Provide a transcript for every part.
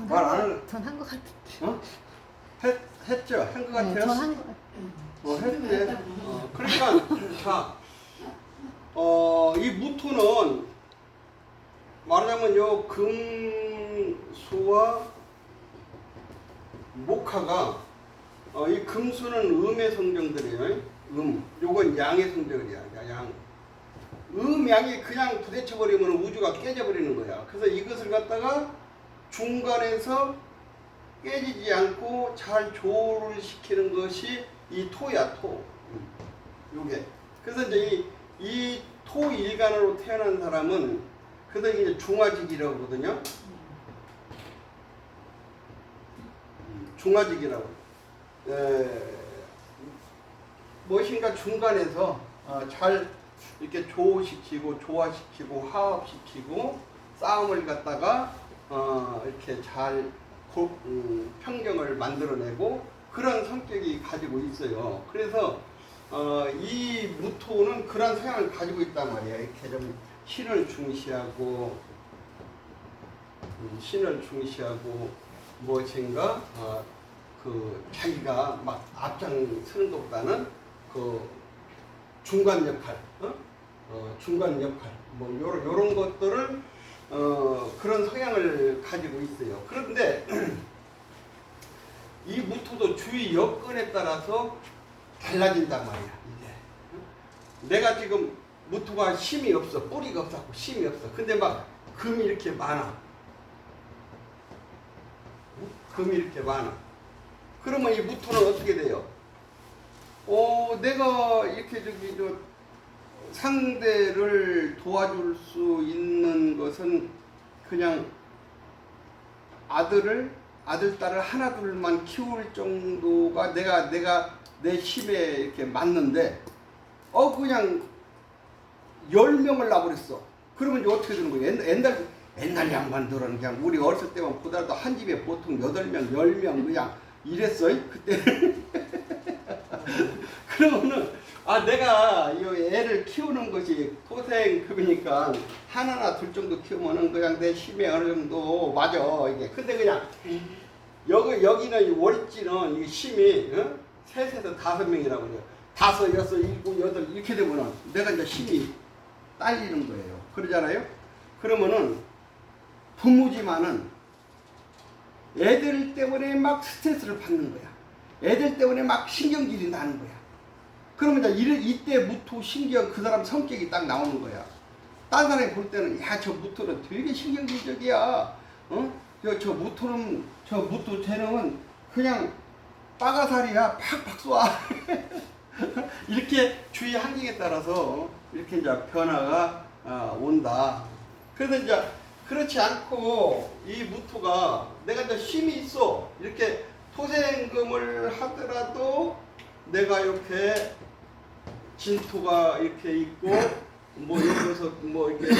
전한 것 같은데. 어? 했죠? 한 것 같아요? 네, 전한 것 같아요. 했대. 그러니까, 자, 이 무토는 말하자면 요 금수와 목화가, 이 금수는 음의 성정들이에요. 요건 양의 성정이야. 양. 양이 그냥 부딪혀버리면 우주가 깨져버리는 거야. 그래서 이것을 갖다가 중간에서 깨지지 않고 잘 조율을 시키는 것이 이 토야, 토. 요게. 그래서 이제 이 토 일간으로 태어난 사람은, 그래서 이제 중화직이라고 하거든요. 중화직이라고. 무엇인가 중간에서 잘 이렇게 조화시키고 화합시키고 싸움을 갖다가 이렇게 잘 평정을 만들어내고 그런 성격이 가지고 있어요. 그래서 이 무토는 그런 성향을 가지고 있단 말이에요. 이렇게 좀 신을 중시하고 무엇인가 그 자기가 막 앞장서는 것보다는 그 중간 역할, 중간 역할, 뭐 요런 것들을 그런 성향을 가지고 있어요. 그런데 이 무토도 주위 여건에 따라서 달라진단 말이야. 이제 내가 지금 무토가 힘이 없어, 뿌리가 없었고 힘이 없어. 근데 막 금이 이렇게 많아. 금이 이렇게 많아. 그러면 이 무토는 어떻게 돼요? 내가 이렇게 상대를 도와줄 수 있는 것은 그냥 아들, 딸을 하나 둘만 키울 정도가 내 힘에 이렇게 맞는데, 그냥 10명을 낳아버렸어. 그러면 이제 어떻게 되는 거예요? 옛날 양반들은 그냥 우리 어렸을 때만 보더라도 한 집에 보통 8명, 10명 그냥 이랬어요. 그때. 그러면은, 내가 이 애를 키우는 것이 토생금이니까 하나나 둘 정도 키우면은 그냥 내 힘에 어느 정도 맞아, 이게. 근데 그냥, 여기는 월지는 이 힘이, 셋에서 5명이라고 그래요. 5, 6, 7, 8 이렇게 되면은 내가 이제 힘이 딸리는 거예요. 그러잖아요? 그러면은 부모지만은 애들 때문에 막 스트레스를 받는 거야. 애들 때문에 막 신경질이 나는 거야. 그러면 이제 이때 무토 신경 그 사람 성격이 딱 나오는 거야. 딴 사람이 볼 때는 저 무토는 되게 신경질적이야. 저 무토 쟤는 그냥 빠가살이야. 팍팍 쏴. 이렇게 주위 환경에 따라서 이렇게 이제 변화가 온다. 그래서 이제 그렇지 않고 이 무토가 내가 이제 힘이 있어. 이렇게 토생금을 하더라도 내가 이렇게 진토가 이렇게 있고 뭐 예를 들어서 뭐 이렇게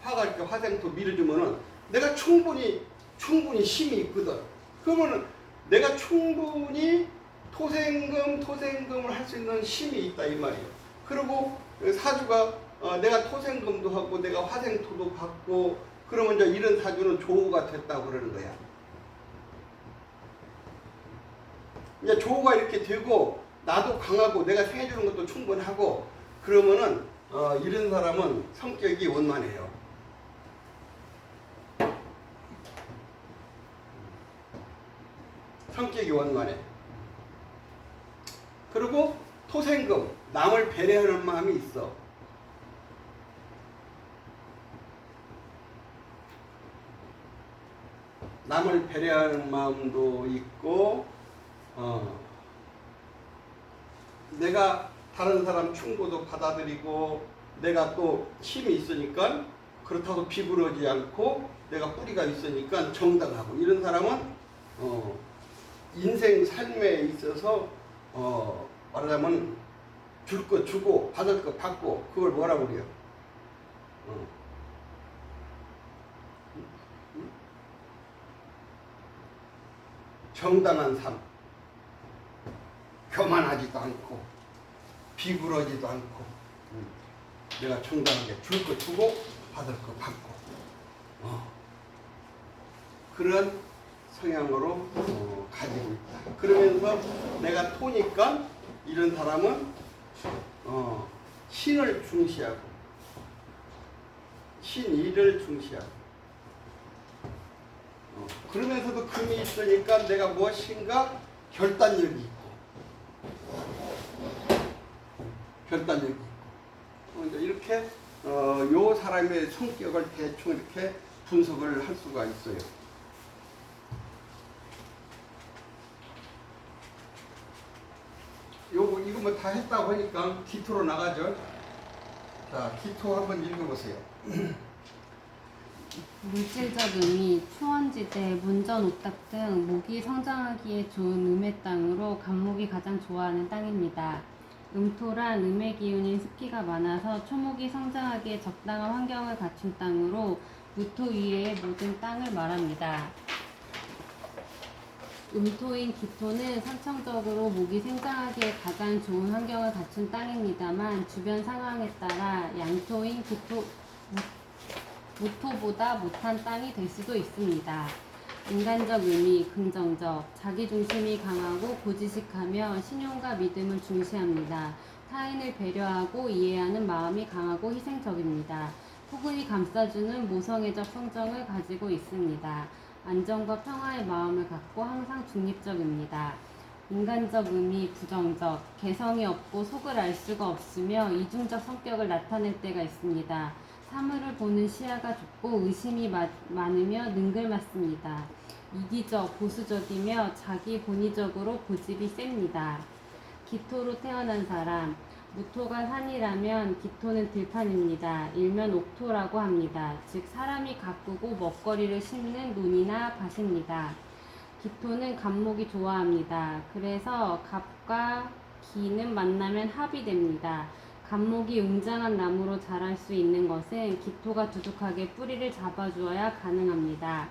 화가 이렇게 화생토 밀어주면은 내가 충분히 힘이 있거든. 그러면은 내가 충분히 토생금을 할 수 있는 힘이 있다 이 말이에요. 그리고 사주가 내가 토생금도 하고 내가 화생토도 받고 그러면 이제 이런 사주는 조우가 됐다고 그러는 거야. 이제 조우가 이렇게 되고 나도 강하고 내가 생해주는 것도 충분하고 그러면은 이런 사람은 성격이 원만해요. 성격이 원만해. 그리고 토생금, 남을 배려하는 마음이 있어. 남을 배려하는 마음도 있고 내가 다른 사람 충고도 받아들이고 내가 또 힘이 있으니까 그렇다고 비굴하지 않고 내가 뿌리가 있으니까 정당하고 이런 사람은 인생 삶에 있어서 말하자면 줄 거 주고 받을 거 받고 그걸 뭐라고 그래요? 정당한 삶. 교만하지도 않고 비굴하지도 않고 내가 정당하게 줄 거 주고 받을 거 받고 그런 성향으로 가지고 있다. 그러면서 내가 토니까 이런 사람은 신을 중시하고 신일을 중시하고 그러면서도 금이 있으니까 내가 무엇인가 결단력이 있고 결단력이 있고 이제 이렇게 요 사람의 성격을 대충 이렇게 분석을 할 수가 있어요. 이거 뭐 다 했다고 하니까 기토로 나가죠. 자, 기토 한번 읽어보세요. 물질적 의미, 초원지대, 문전, 오딱 등 목이 성장하기에 좋은 음의 땅으로 간목이 가장 좋아하는 땅입니다. 음토란 음의 기운인 습기가 많아서 초목이 성장하기에 적당한 환경을 갖춘 땅으로 무토 이외의 모든 땅을 말합니다. 음토인 기토는 선천적으로 목이 생장하기에 가장 좋은 환경을 갖춘 땅입니다만 주변 상황에 따라 양토인 무토보다 못한 땅이 될 수도 있습니다. 인간적 의미, 긍정적, 자기중심이 강하고 고지식하며 신용과 믿음을 중시합니다. 타인을 배려하고 이해하는 마음이 강하고 희생적입니다. 포근히 감싸주는 모성애적 성정을 가지고 있습니다. 안정과 평화의 마음을 갖고 항상 중립적입니다. 인간적 의미, 부정적, 개성이 없고 속을 알 수가 없으며 이중적 성격을 나타낼 때가 있습니다. 사물을 보는 시야가 좁고 의심이 많으며 능글맞습니다. 이기적, 보수적이며 자기 본의적으로 고집이 셉니다. 기토로 태어난 사람, 무토가 산이라면 기토는 들판입니다. 일면 옥토라고 합니다. 즉 사람이 가꾸고 먹거리를 심는 논이나 밭입니다. 기토는 간목이 좋아합니다. 그래서 갑과 기는 만나면 합이 됩니다. 간목이 웅장한 나무로 자랄 수 있는 것은 기토가 두둑하게 뿌리를 잡아주어야 가능합니다.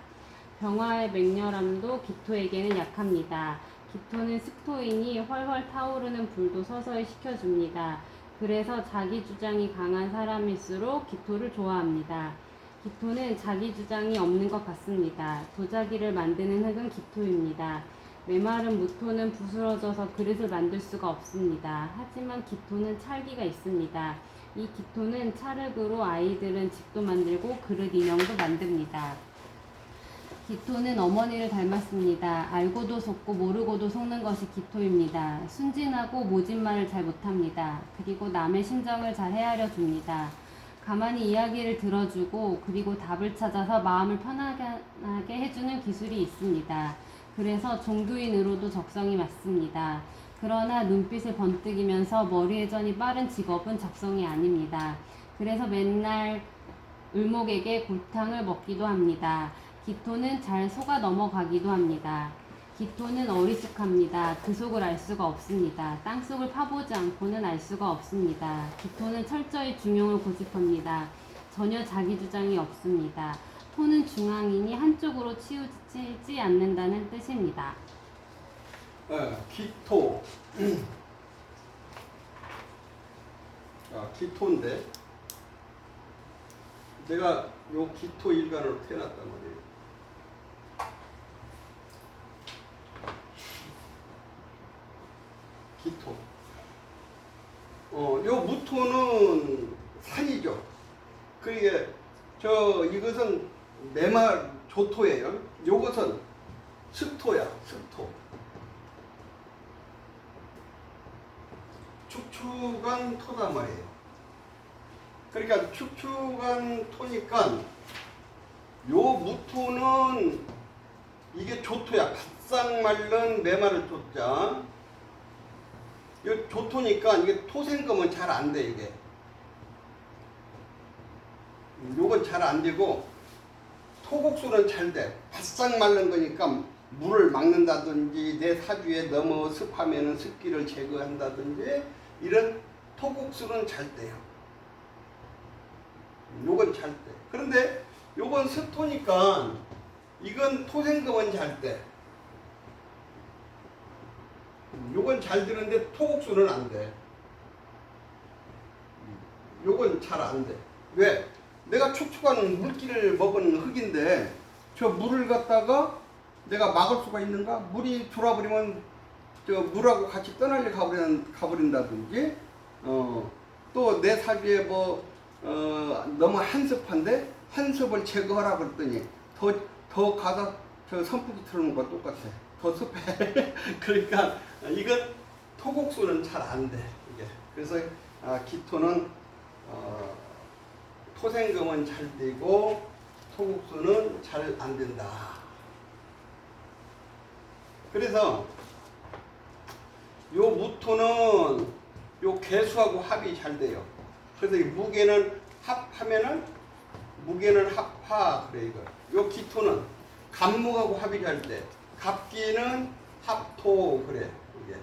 병화의 맹렬함도 기토에게는 약합니다. 기토는 습토이니 훨훨 타오르는 불도 서서히 식혀줍니다. 그래서 자기 주장이 강한 사람일수록 기토를 좋아합니다. 기토는 자기 주장이 없는 것 같습니다. 도자기를 만드는 흙은 기토입니다. 메마른 무토는 부스러져서 그릇을 만들 수가 없습니다. 하지만 기토는 찰기가 있습니다. 이 기토는 찰흙으로 아이들은 집도 만들고 그릇 인형도 만듭니다. 기토는 어머니를 닮았습니다. 알고도 속고 모르고도 속는 것이 기토입니다. 순진하고 모진 말을 잘 못합니다. 그리고 남의 심정을 잘 헤아려 줍니다. 가만히 이야기를 들어주고 그리고 답을 찾아서 마음을 편안하게 해주는 기술이 있습니다. 그래서 종교인으로도 적성이 맞습니다. 그러나 눈빛을 번뜩이면서 머리 회전이 빠른 직업은 적성이 아닙니다. 그래서 맨날 을목에게 골탕을 먹기도 합니다. 기토는 잘 속아 넘어가기도 합니다. 기토는 어리숙합니다. 그 속을 알 수가 없습니다. 땅속을 파보지 않고는 알 수가 없습니다. 기토는 철저히 중용을 고집합니다. 전혀 자기 주장이 없습니다. 토는 중앙이니 한쪽으로 치우치지 않는다는 뜻입니다. 기토. 기토인데 내가 요 기토 일간으로 태어났단 말이에요. 기토. 요 무토는 산이죠. 그게 이것은 메말 조토예요. 요것은 습토야, 습토. 축축한 토단 말이에요. 그러니까 축축한 토니까 요 무토는 이게 조토야. 바싹 말른 메마를 조자. 요 조토니까 이게 토생금은 잘 안 돼, 이게. 요건 잘 안 되고 토곡수는 잘 돼. 바싹 말른 거니까 물을 막는다든지 내 사주에 너무 습하면은 습기를 제거한다든지 이런 토곡수는 잘 돼요. 요건 잘 돼. 그런데 요건 습토니까 이건 토생금은 잘 돼. 요건 잘 되는데 토곡수는 안 돼. 요건 잘 안 돼. 왜? 내가 축축한 물기를 먹은 흙인데 저 물을 갖다가 내가 막을 수가 있는가? 물이 들어와버리면 저 물하고 같이 떠날려 가버린다든지, 또 내 사주에 너무 한습한데 한습을 제거하라 그랬더니 더 가서 저 선풍기 틀어놓은 거 똑같아. 더 습해. 그러니까 이건 토곡수는 잘 안 돼. 이게. 그래서 기토는 토생금은 잘 되고 토국수는 잘 안 된다. 그래서 요 무토는 요 개수하고 합이 잘 돼요. 그래서 이 무게는 합하면은 무게는 합화 그래 이거. 요 기토는 갑목하고 합이 잘 돼. 갑기는 합토 그래 이게.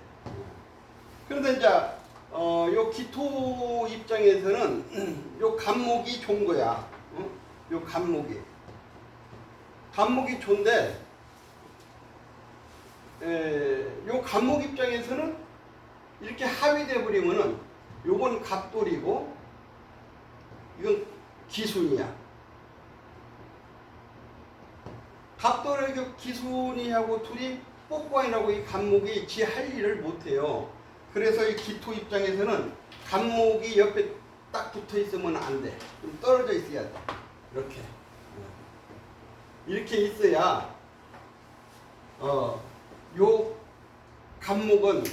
그런데 이제 요 기토 입장에서는 요 갑목이 좋은 거야. 요 갑목이 좋은데 요 갑목 입장에서는 이렇게 합의돼 버리면은 요건 갑돌이고 이건 기순이야. 갑돌하고 기순이하고 둘이 뽀뽀이라고 이 갑목이 지 할 일을 못해요. 그래서 이 기토 입장에서는 갑목이 옆에 딱 붙어 있으면 안 돼. 좀 떨어져 있어야 돼. 이렇게 있어야 요 갑목은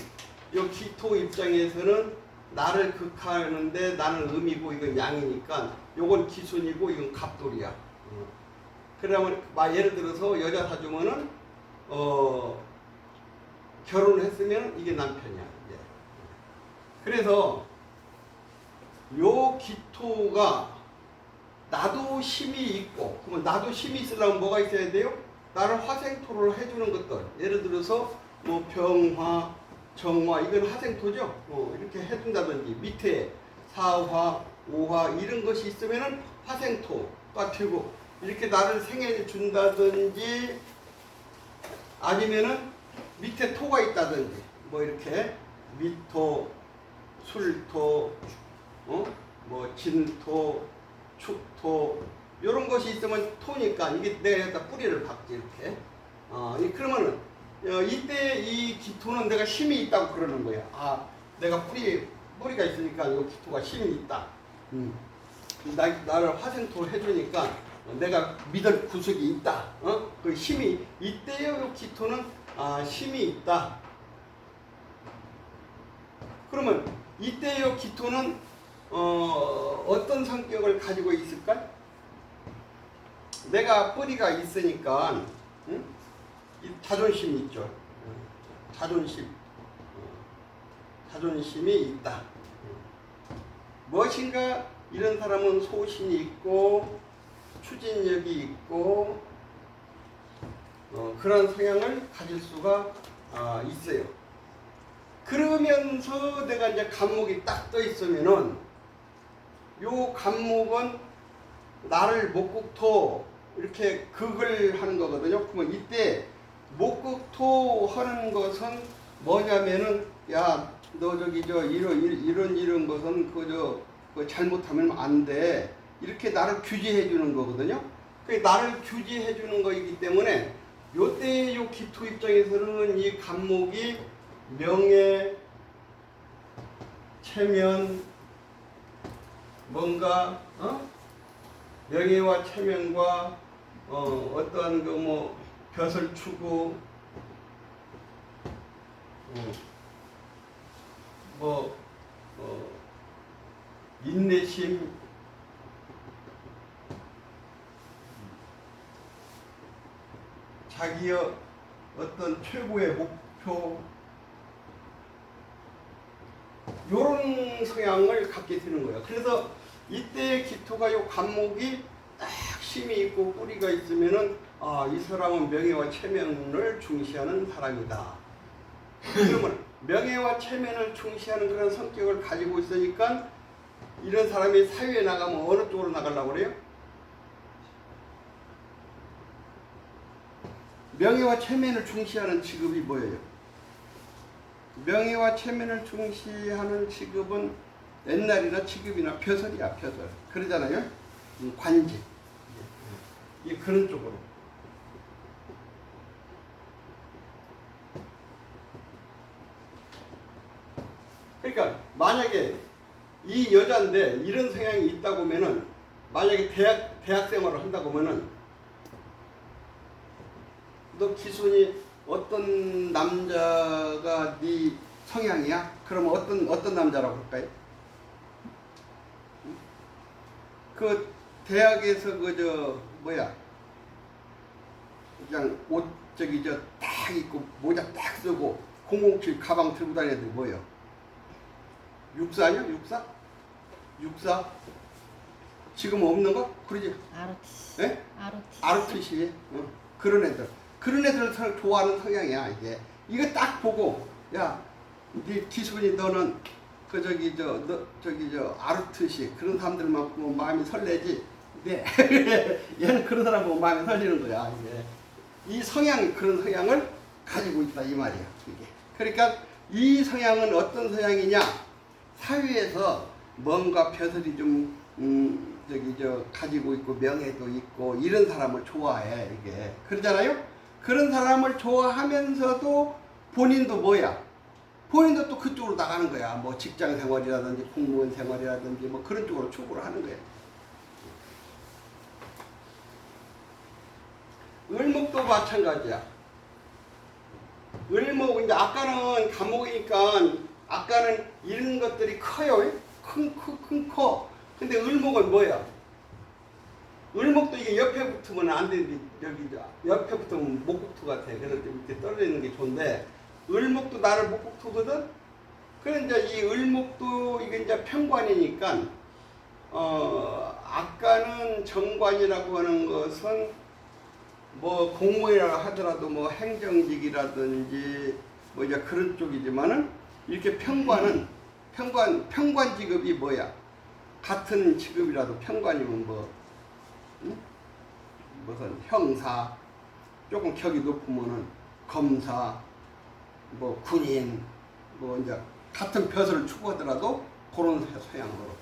요 기토 입장에서는 나를 극하는데 나는 음이고 이건 양이니까 요건 기순이고 이건 갑돌이야. 그러면 예를 들어서 여자 사주면은 결혼을 했으면 이게 남편이야. 이제. 그래서 요 기토가 나도 힘이 있고, 그러면 나도 힘이 있으려면 뭐가 있어야 돼요? 나를 화생토를 해주는 것들. 예를 들어서 뭐 병화, 정화, 이건 화생토죠. 이렇게 해준다든지 밑에 사화, 오화 이런 것이 있으면은 화생토가 되고 이렇게 나를 생해 준다든지 아니면은 밑에 토가 있다든지 뭐 이렇게 미토, 술토, 뭐 진토, 축토 이런 것이 있으면 토니까 이게 내가 여기다 뿌리를 박지 이렇게. 그러면은 이때 이 기토는 내가 힘이 있다고 그러는 거야. 내가 뿌리가 있으니까 이 기토가 힘이 있다. 나를 화생토를 해주니까 내가 믿을 구석이 있다. 그 힘이 이때의 기토는 힘이 있다. 그러면 이때의 기토는 어떤 성격을 가지고 있을까? 내가 뿌리가 있으니까 이 자존심이 있죠. 자존심이 있다. 무엇인가 이런 사람은 소신이 있고 추진력이 있고 그런 성향을 가질 수가 있어요. 그러면서 내가 이제 갑목이 딱 떠 있으면은 요 갑목은 나를 목국토 이렇게 극을 하는 거거든요. 그러면 이때 목국토 하는 것은 뭐냐면은 야, 너 저기 이런 것은 그거 잘못하면 안 돼. 이렇게 나를 규제해 주는 거거든요. 그 나를 규제해 주는 거이기 때문에 요때 요 기토 입장에서는 이 갑목이 명예, 체면, 뭔가 명예와 체면과 어떠한 그 뭐 벼슬 추구, 인내심, 자기의 어떤 최고의 목표 요런 성향을 갖게 되는 거예요. 그래서 이때 기토가 요 갑목이 딱 힘이 있고 뿌리가 있으면은 이 사람은 명예와 체면을 중시하는 사람이다. 그러면 명예와 체면을 중시하는 그런 성격을 가지고 있으니까 이런 사람이 사회에 나가면 어느 쪽으로 나가려고 그래요? 명예와 체면을 중시하는 직업이 뭐예요? 명예와 체면을 중시하는 직업은 옛날이나 지금이나 벼슬이야, 벼슬. 그러잖아요? 관직. 그런 쪽으로. 만약에 이 여자인데 이런 성향이 있다고 하면은 만약에 대학 생활을 한다고 하면은 너 기순이 어떤 남자가 네 성향이야? 그러면 어떤 남자라고 할까요? 그 대학에서 그저 뭐야 그냥 옷 저기 저 딱 입고 모자 딱 쓰고 007 가방 들고 다니는 애들 뭐예요? 육사냐? 육사? 지금 없는 거? 그러지? ROTC. 예? ROTC. ROTC. 그런 애들. 그런 애들을 좋아하는 성향이야, 이게. 이거 딱 보고, 야, 네 기순이 너는 그 너 ROTC 그런 사람들만 보면 마음이 설레지. 네. 얘는 그런 사람 보면 마음이 설레는 거야, 이게. 이 성향이 그런 성향을 가지고 있다, 이 말이야, 이게. 그러니까 이 성향은 어떤 성향이냐? 사회에서 뭔가 벼슬이 좀, 가지고 있고, 명예도 있고, 이런 사람을 좋아해, 이게. 그러잖아요? 그런 사람을 좋아하면서도 본인도 뭐야? 본인도 또 그쪽으로 나가는 거야. 뭐 직장 생활이라든지, 공무원 생활이라든지, 뭐 그런 쪽으로 추구를 하는 거야. 을목도 마찬가지야. 을목, 이제 아까는 감목이니까, 아까는 이런 것들이 커요. 큰 커. 근데 을목은 뭐야? 을목도 이게 옆에 붙으면 안 되는데, 여기, 옆에 붙으면 목국토 같아. 그래서 좀 이렇게 떨어져 있는 게 좋은데, 을목도 나를 목국토거든? 그래, 이제 이 을목도 이게 이제 편관이니까, 아까는 정관이라고 하는 것은 뭐 공무원이라고 하더라도 뭐 행정직이라든지 뭐 이제 그런 쪽이지만은 이렇게 편관 직업이 뭐야? 같은 직업이라도 편관이면 뭐 무슨 형사, 조금 격이 높으면은 검사, 뭐 군인, 뭐 이제 같은 벼슬을 추구하더라도 그런 서양으로.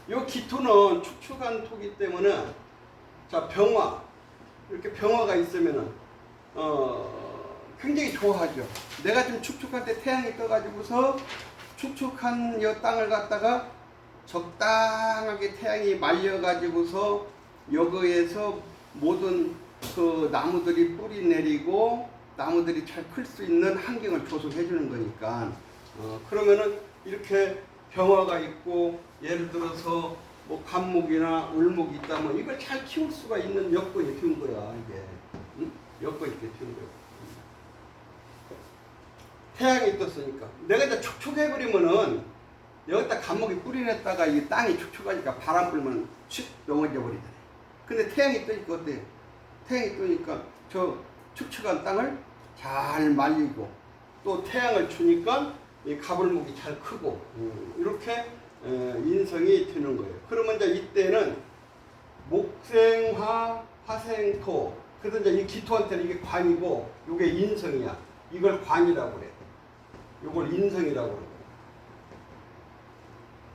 요 기토는 축축한 토기 때문에 자 병화 이렇게 병화가 있으면은 굉장히 좋아하죠. 내가 좀 축축할 때 태양이 떠가지고서 축축한 이 땅을 갖다가 적당하게 태양이 말려가지고서 여기에서 모든 그 나무들이 뿌리 내리고 나무들이 잘 클 수 있는 환경을 조성해 주는 거니까 그러면은 이렇게 병화가 있고 예를 들어서 뭐 간목이나 을목이 있다면 이걸 잘 키울 수가 있는 여건이 된 거야 이게. 응? 여건이 이렇게 된 거야. 태양이 떴으니까 내가 이제 축축해버리면은 여기다 간목이 뿌리냈다가 이 땅이 축축하니까 바람 불면 슉 넘어져 버리잖아요. 근데 태양이 뜨니까 어때요? 태양이 뜨니까 저 축축한 땅을 잘 말리고 또 태양을 주니까 이 가불목이 잘 크고 이렇게 인성이 되는 거예요. 그러면 이제 이때는 목생화, 화생토. 그래서 이제 이 기토한테는 이게 관이고 이게 인성이야. 이걸 관이라고 그래. 이걸 인성이라고 그래.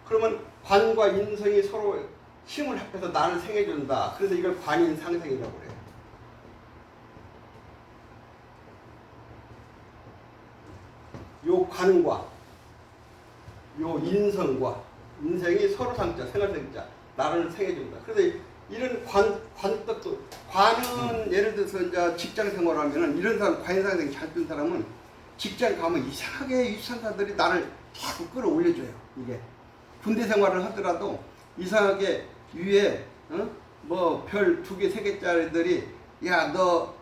그러면 관과 인성이 서로 힘을 합해서 나를 생해준다. 그래서 이걸 관인 상생이라고 그래. 요 관과 요 인성과 인생이 서로 상자, 생활생자, 나를 생해준다. 그래서 이런 관떡도, 관은 예를 들어서 이제 직장 생활하면은 이런 사람, 관상생 잘 뜬 사람은 직장 가면 이상하게 유산사들이 나를 자꾸 끌어올려줘요. 이게. 군대 생활을 하더라도 이상하게 위에, 뭐 별 2개, 3개짜리들이, 야, 너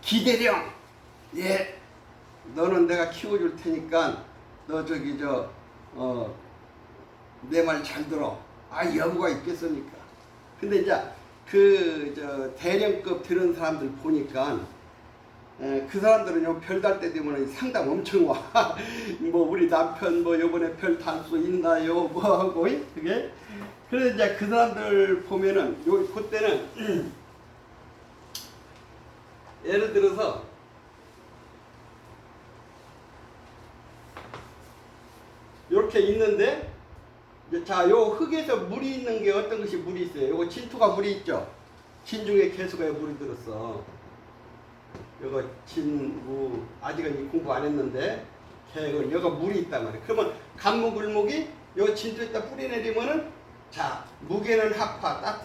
기대령, 예, 너는 내가 키워줄 테니까 너 내 말 잘 들어. 아, 여부가 있겠습니까? 근데 이제 대령급 들은 사람들 보니까 그 사람들은 별달 때 되면 상담 엄청 와. 뭐 우리 남편 뭐 요번에 별 달 수 있나요? 뭐 하고 그게. 그래서 이제 그 사람들 보면은 그때는 예를 들어서 이렇게 있는데 자, 요 흙에서 물이 있는 게 어떤 것이 물이 있어요? 요거 진토가 물이 있죠? 진 중에 개수가 물이 들었어. 요거 진, 무, 아직은 공부 안 했는데, 개가, 여가 물이 있단 말이에요. 그러면 간목을목이 요 진토에다 뿌리 내리면은, 자, 무게는 합화,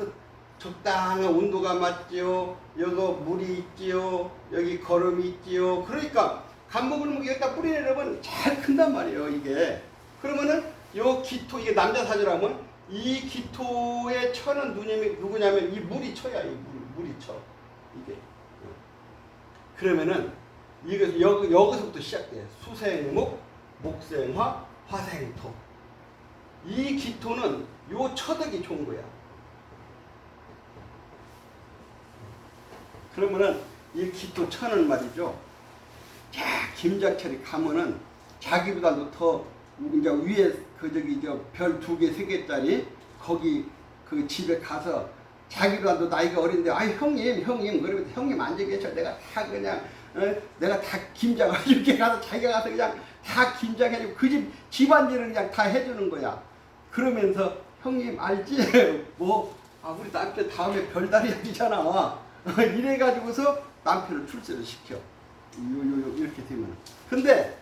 적당한 온도가 맞지요. 여거 물이 있지요. 여기 거름이 있지요. 그러니까 간목을목이 여기다 뿌리 내리면 잘 큰단 말이에요, 이게. 그러면은 요 기토, 이게 남자 사주라면 이 기토의 처는 누구냐면 이 물이 처야, 이 물이 처. 이게. 그러면은 이거 여기서부터 시작돼. 수생목, 목생화, 화생토. 이 기토는 요 처덕이 좋은 거야. 그러면은 이 기토 처는 말이죠. 자, 김장철이 가면은 자기보다도 더 이제 위에 그 저기 별 2개, 3개짜리 거기 그 집에 가서 자기보다도 나이가 어린데 아이 형님 그러면 형님 앉아 계셔. 내가 다 그냥 내가 다 김장을 이렇게 가서 자기가 가서 그냥 다 김장해주고 그 집 집안일을 그냥 다 해주는 거야. 그러면서 형님 알지? 뭐 우리 남편 다음에 별다리 해주잖아. 이래가지고서 남편을 출세를 시켜. 이렇게 되면. 근데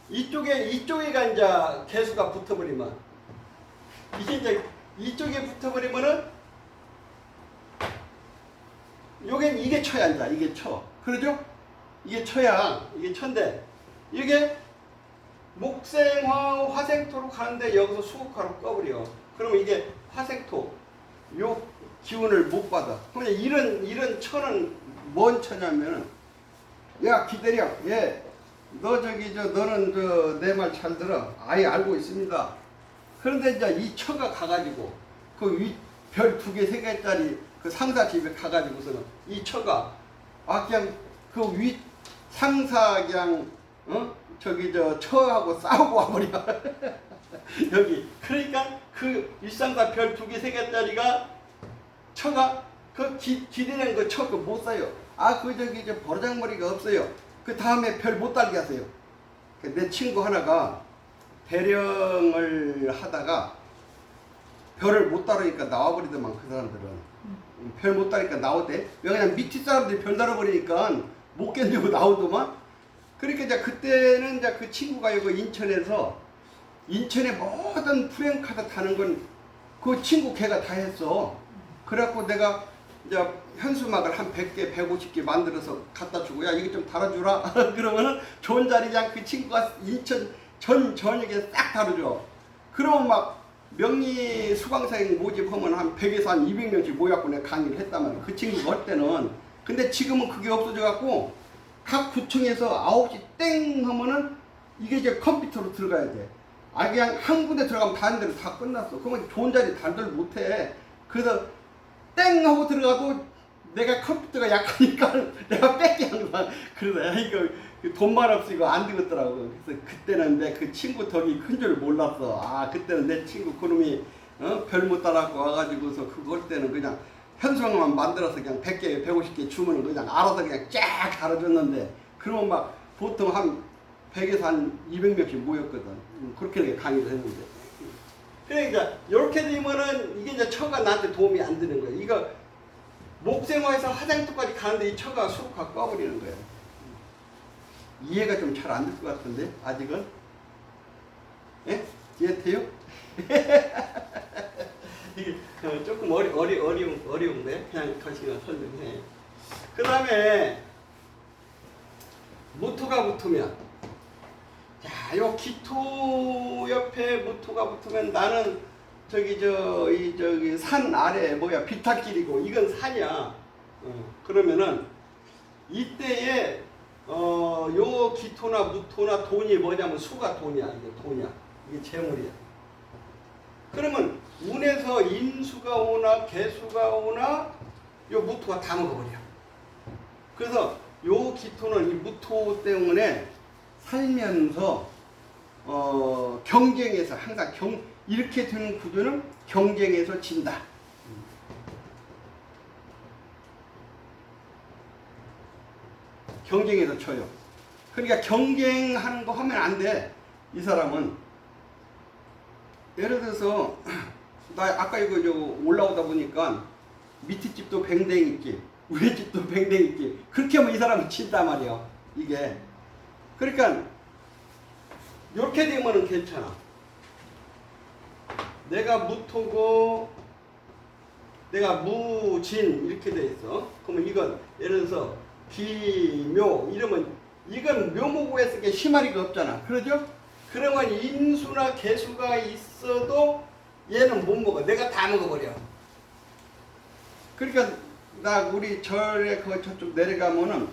이쪽에가 이제 개수가 붙어버리면 이제 이쪽에 붙어버리면은 이게 처야 이제 이게 처. 그러죠? 이게 처야. 이게 처인데 이게 목생화 화생토로 가는데 여기서 수국화로 꺼버려. 그러면 이게 화생토 요 기운을 못 받아. 그러면 이런 처는 뭔 처냐면은 야 기다려. 예. 너는 내 말 잘 들어. 아예 알고 있습니다. 그런데 이제 이 처가 가가지고 그 별 2개, 3개짜리 그 상사 집에 가가지고서는 이 처가 그냥 그 상사 그냥 처하고 싸우고 와버려. 여기 그러니까 그 윗상사 별 2개, 3개짜리가 처가 그 기대는 그 처 그 못 사요. 버르장머리가 없어요. 그 다음에 별 못 달게 하세요. 내 친구 하나가 대령을 하다가 별을 못 다루니까 나와버리더만. 그 사람들은 별 못 다루니까 나오대. 왜 그냥 밑에 사람들이 별 달아버리니까 못 견디고 나오더만. 그러니까 이제 그때는 이제 그 친구가 이거 인천에 모든 프랭카드 타는 건 그 친구 걔가 다 했어. 그래갖고 내가 이제 현수막을 한 100개, 150개 만들어서 갖다 주고 야 이거 좀 달아주라. 그러면은 좋은 자리 그냥 그 친구가 인천 전역에 싹 다루죠. 그러면 막 명리 수강생 모집하면 한 100에서 한 200명씩 모여갖고 내가 강의를 했단 말이야. 그 친구가 할 때는. 근데 지금은 그게 없어져갖고 각 구청에서 9시 땡 하면은 이게 이제 컴퓨터로 들어가야 돼. 그냥 한 군데 들어가면 다른 데로 다 끝났어. 그러면 좋은 자리 단들 못해. 그래서 땡 하고 들어가도 내가 컴퓨터가 약하니까 내가 뺏게 항상. 그래서 이거 돈만 없어 이거 안 되겠더라고. 그래서 그때는 내 그 친구 덕이 큰 줄 몰랐어. 그때는 내 친구 그놈이 별 못 따라갖고 와가지고서 그거 할 때는 그냥 현수막만 만들어서 그냥 100개, 150개 주면은 그냥 알아서 그냥 쫙 달아줬는데 그러면 막 보통 한 100에서 한 200명씩 모였거든. 그렇게 강의를 했는데. 그러니까 이렇게 되면은 이게 이제 처가 나한테 도움이 안 되는 거예요. 이거 목생화에서 화장토까지 가는데 이 처가 수국화 꺼버리는 거예요. 이해가 좀 잘 안 될 것 같은데 아직은? 예? 이해돼요? 이게 조금 어려운데 그냥 거시기만 설명해. 그 다음에 무토가 붙으면 자, 요 기토 옆에 무토가 붙으면 나는 저기 산 아래 비탈길이고 이건 산이야. 그러면은 이때에 요 기토나 무토나 돈이 뭐냐면 수가 돈이야. 이게 돈이야. 이게 재물이야. 그러면 운에서 인수가 오나 개수가 오나 요 무토가 다 먹어버려. 그래서 요 기토는 이 무토 때문에 살면서 경쟁에서 항상 이렇게 되는 구조는 경쟁에서 진다. 경쟁에서 져요. 그러니까 경쟁하는 거 하면 안 돼. 이 사람은 예를 들어서 나 아까 이거 저 올라오다 보니까 밑에 집도 뱅댕이 집, 위에 집도 뱅댕이 집. 그렇게 하면 이 사람은 친단 말이야. 이게. 그러니까 이렇게 되면은 괜찮아. 내가 무토고 내가 무진 이렇게 돼 있어. 그러면 이건 예를 들어서 기묘 이러면 이건 묘목에 쓰기에 심하리가 없잖아. 그러죠? 그러면 인수나 개수가 있어도 얘는 못 먹어. 내가 다 먹어버려. 그러니까 나 우리 절에 그 저쪽 내려가면은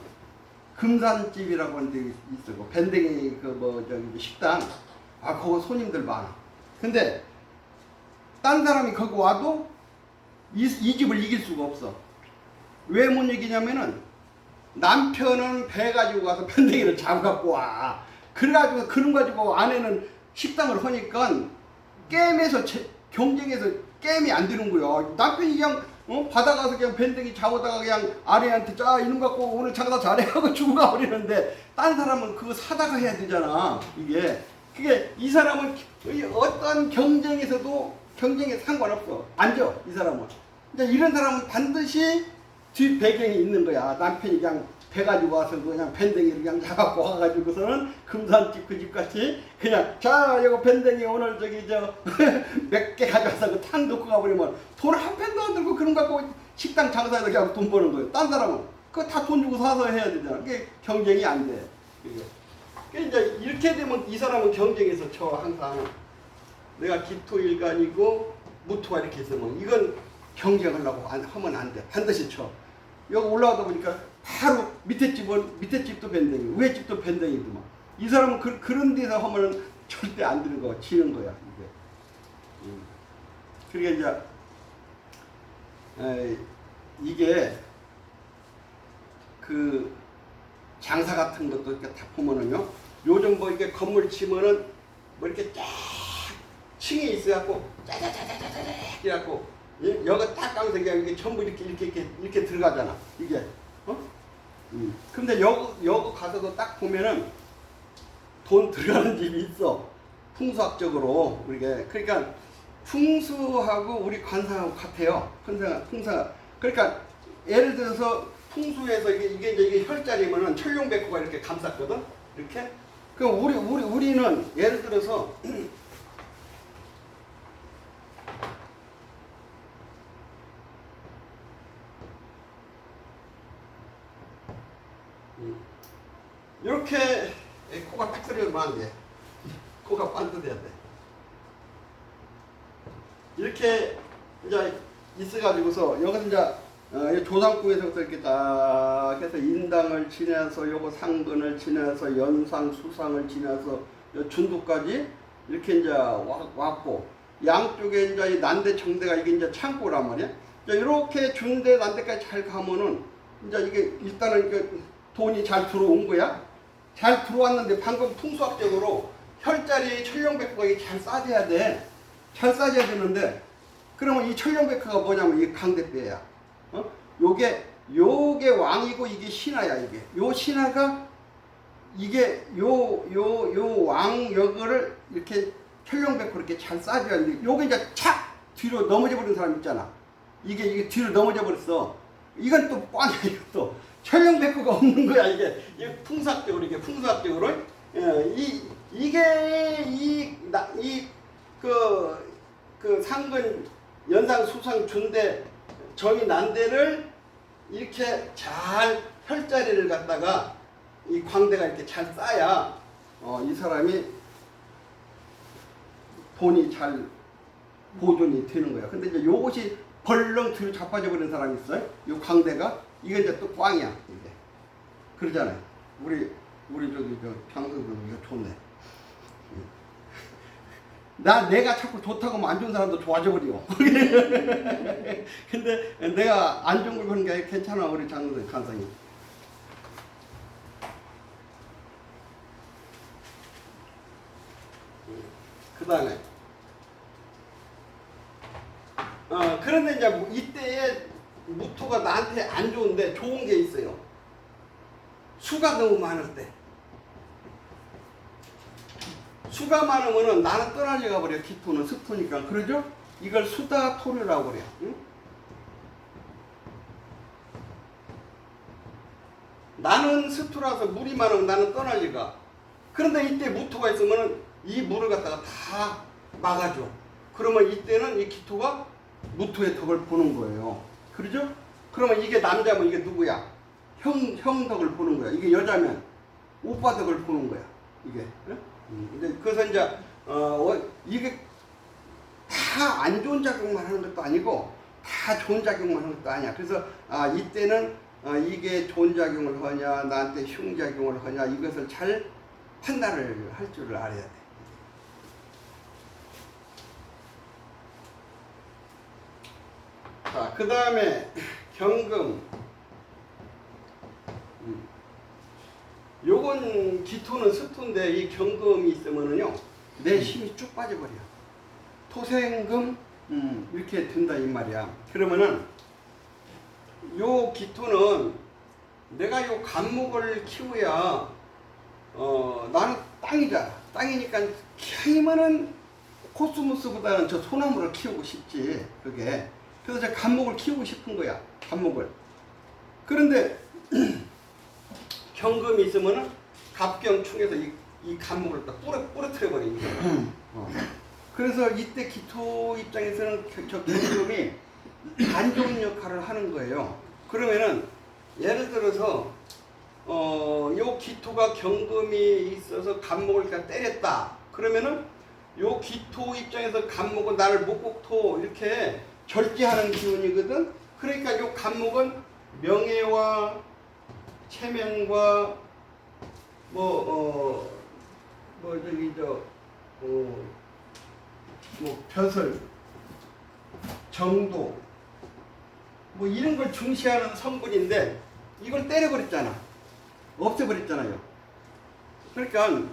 금산집이라고 하는 데 있어. 그 밴댕이 그 뭐 저기 식당. 아 거기 손님들 많아. 근데 딴 사람이 거기 와도 이 집을 이길 수가 없어. 왜 못 이기냐면은 남편은 배 가지고 가서 밴댕이를 잡아갖고 와. 그래가지고 그런 가지고 아내는 식당을 하니까 게임에서 경쟁에서 게임이 안 되는 거야. 남편이 그냥 받아가서 그냥 밴댕이 잡아다가 그냥 아내한테 자 이놈 갖고 오늘 장사 잘해하고 주고 가버리는데 딴 사람은 그거 사다가 해야 되잖아. 이게 그게 이 사람은 어떤 경쟁에서도 경쟁에 상관없어. 앉아 이 사람은. 이제 이런 사람은 반드시 뒷 배경이 있는 거야. 남편이 그냥 배 가지고 와서 그냥 밴댕이를 그냥 잡아갖고 와가지고서는 금산집 그 집같이 그냥 자 이거 밴댕이 오늘 저기 저 몇 개 가져와서 그 탕 넣고 가버리면 돈 한 푼도 안 들고 그런 거 갖고 식당 장사해서 그냥 돈 버는 거예요. 딴 사람은 그거 다 돈 주고 사서 해야 되잖아. 그게 경쟁이 안 돼. 그게 이제 이렇게 되면 이 사람은 경쟁에서 쳐 항상. 내가 기토일간이고 무토가 이렇게 있으면 이건 경쟁하려고 하면 안 돼. 반드시 쳐. 여기 올라가다 보니까 바로 밑에 집도 밴댕이, 위에 집도 밴댕이더만. 이 사람은 그런 데서 하면은 절대 안 되는 거, 지는 거야, 이게. 그러니까 이제, 이게, 그, 장사 같은 것도 이렇게 다 보면은요, 요즘 뭐 이렇게 건물 치면은 뭐 이렇게 쫙 층이 있어갖고, 짜자자자자자, 이래갖고, 여기 딱 가면서 이게 전부 이렇게 들어가잖아, 이게. 근데 여기 가서도 딱 보면은 돈 들어가는 집이 있어. 풍수학적으로. 그러니까 풍수하고 우리 관상하고 같아요. 풍사. 그러니까 예를 들어서 풍수에서 이게 혈자리면은 천룡백호가 이렇게 감쌌거든. 이렇게. 그럼 우리는 예를 들어서 이렇게 코가 딱 들어가면 안 돼. 코가 반듯해야 돼. 이렇게 이제 있어가지고서 여기서 이제 조상국에서부터 이렇게 딱 해서 인당을 지나서 요거 상근을 지나서 연상 수상을 지나서 준두까지 이렇게 이제 왔고 양쪽에 이제 난대 정대가 이게 이제 창고란 말이야. 이제 이렇게 준대 난대까지 잘 가면은 이제 이게 일단은 돈이 잘 들어온 거야. 잘 들어왔는데 방금 풍수학적으로 혈자리 천룡백호가 잘 싸져야 돼. 잘 싸져야 되는데 그러면 이 천룡백호가 뭐냐면 이 강대뼈야. 요게 왕이고 이게 신하야. 이게 요 신하가 이게 요 왕역을 이렇게 천룡백호 이렇게 잘 싸줘야 돼. 요게 이제 착 뒤로 넘어져 버린 사람 있잖아. 이게 뒤로 넘어져 버렸어. 이건 또 꽝이야. 이것도 천룡백호가 없는 거야. 이게 풍수학적으로 이게 풍수학적으로 그 상근 연상 수상 준대 정이 난대를 이렇게 잘 혈자리를 갖다가 이 광대가 이렇게 잘 쌓야 이 사람이 돈이 잘 보존이 되는 거야. 근데 이제 요것이 벌렁 뒤로 자빠져 버린 사람이 있어요. 요 광대가 이게 이제 또 꽝이야. 이게 그러잖아요. 우리 저기 장선들 이거 좋네. 내가 자꾸 좋다고 하면 안 좋은 사람도 좋아져 버려. 근데 내가 안 좋은 걸 보는 게 괜찮아. 우리 장선생 간성이. 그 다음에 그런데 이제 이때에 무토가 나한테 안 좋은데 좋은 게 있어요. 수가 너무 많을 때. 수가 많으면은 나는 떠나려가 버려. 기토는 스토니까. 그러죠? 이걸 수다 토류라고 그래요. 응? 나는 스토라서 물이 많으면 나는 떠나려가. 그런데 이때 무토가 있으면은 이 물을 갖다가 다 막아줘. 그러면 이때는 이 기토가 무토의 덕을 보는 거예요. 그러죠? 그러면 이게 남자면 이게 누구야? 형 덕을 보는 거야. 이게 여자면 오빠 덕을 보는 거야. 이게. 근데 그래서 이제 이게 다 안 좋은 작용만 하는 것도 아니고 다 좋은 작용만 하는 것도 아니야. 그래서 이때는 이게 좋은 작용을 하냐 나한테 흉작용을 하냐 이것을 잘 판단을 할 줄을 알아야 돼. 자, 그 다음에 경금. 요건 기토는 스토인데 이 경금이 있으면은요 내 힘이 쭉 빠져버려. 토생금 이렇게 된다 이 말이야. 그러면은 요 기토는 내가 요 간목을 키워야 나는 땅이잖아. 땅이니까 키우면은 코스모스보다는 저 소나무를 키우고 싶지. 그게 그래서 저 간목을 키우고 싶은 거야. 간목을. 그런데 경금이 있으면은 갑경충에서 이 간목을 딱 부러뜨려 버리는 거야. 그래서 이때 기토 입장에서는 저 경금이 안 좋은 역할을 하는 거예요. 그러면은 예를 들어서 요 기토가 경금이 있어서 간목을 그냥 때렸다. 그러면은 요 기토 입장에서 간목은 나를 목국토 이렇게 절제하는 기운이거든. 그러니까 요 간목은 명예와 체면과 벼슬, 정도 뭐 이런 걸 중시하는 성분인데 이걸 때려버렸잖아. 없애버렸잖아요. 그러니까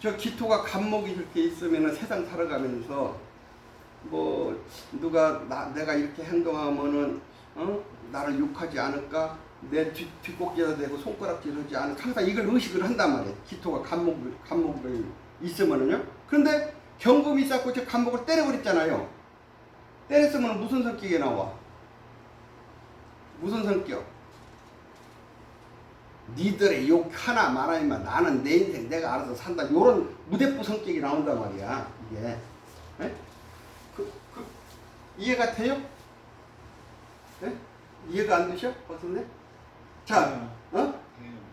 저 기토가 간목이 이렇게 있으면 세상 살아가면서 뭐 누가 내가 이렇게 행동하면은 나를 욕하지 않을까? 내 뒷꼭지에다 대고 손가락질 하지 않을까? 항상 이걸 의식을 한단 말이에요. 기토가 간목을 있으면은요. 그런데 경금이 있었고 저 간목을 때려버렸잖아요. 때렸으면 무슨 성격이 나와? 무슨 성격? 니들의 욕 하나 말하면 나는 내 인생 내가 알아서 산다. 요런 무대부 성격이 나온단 말이야. 이게. 네? 이해가 돼요? 네? 이해가 안 되셔? 어떤데? 자,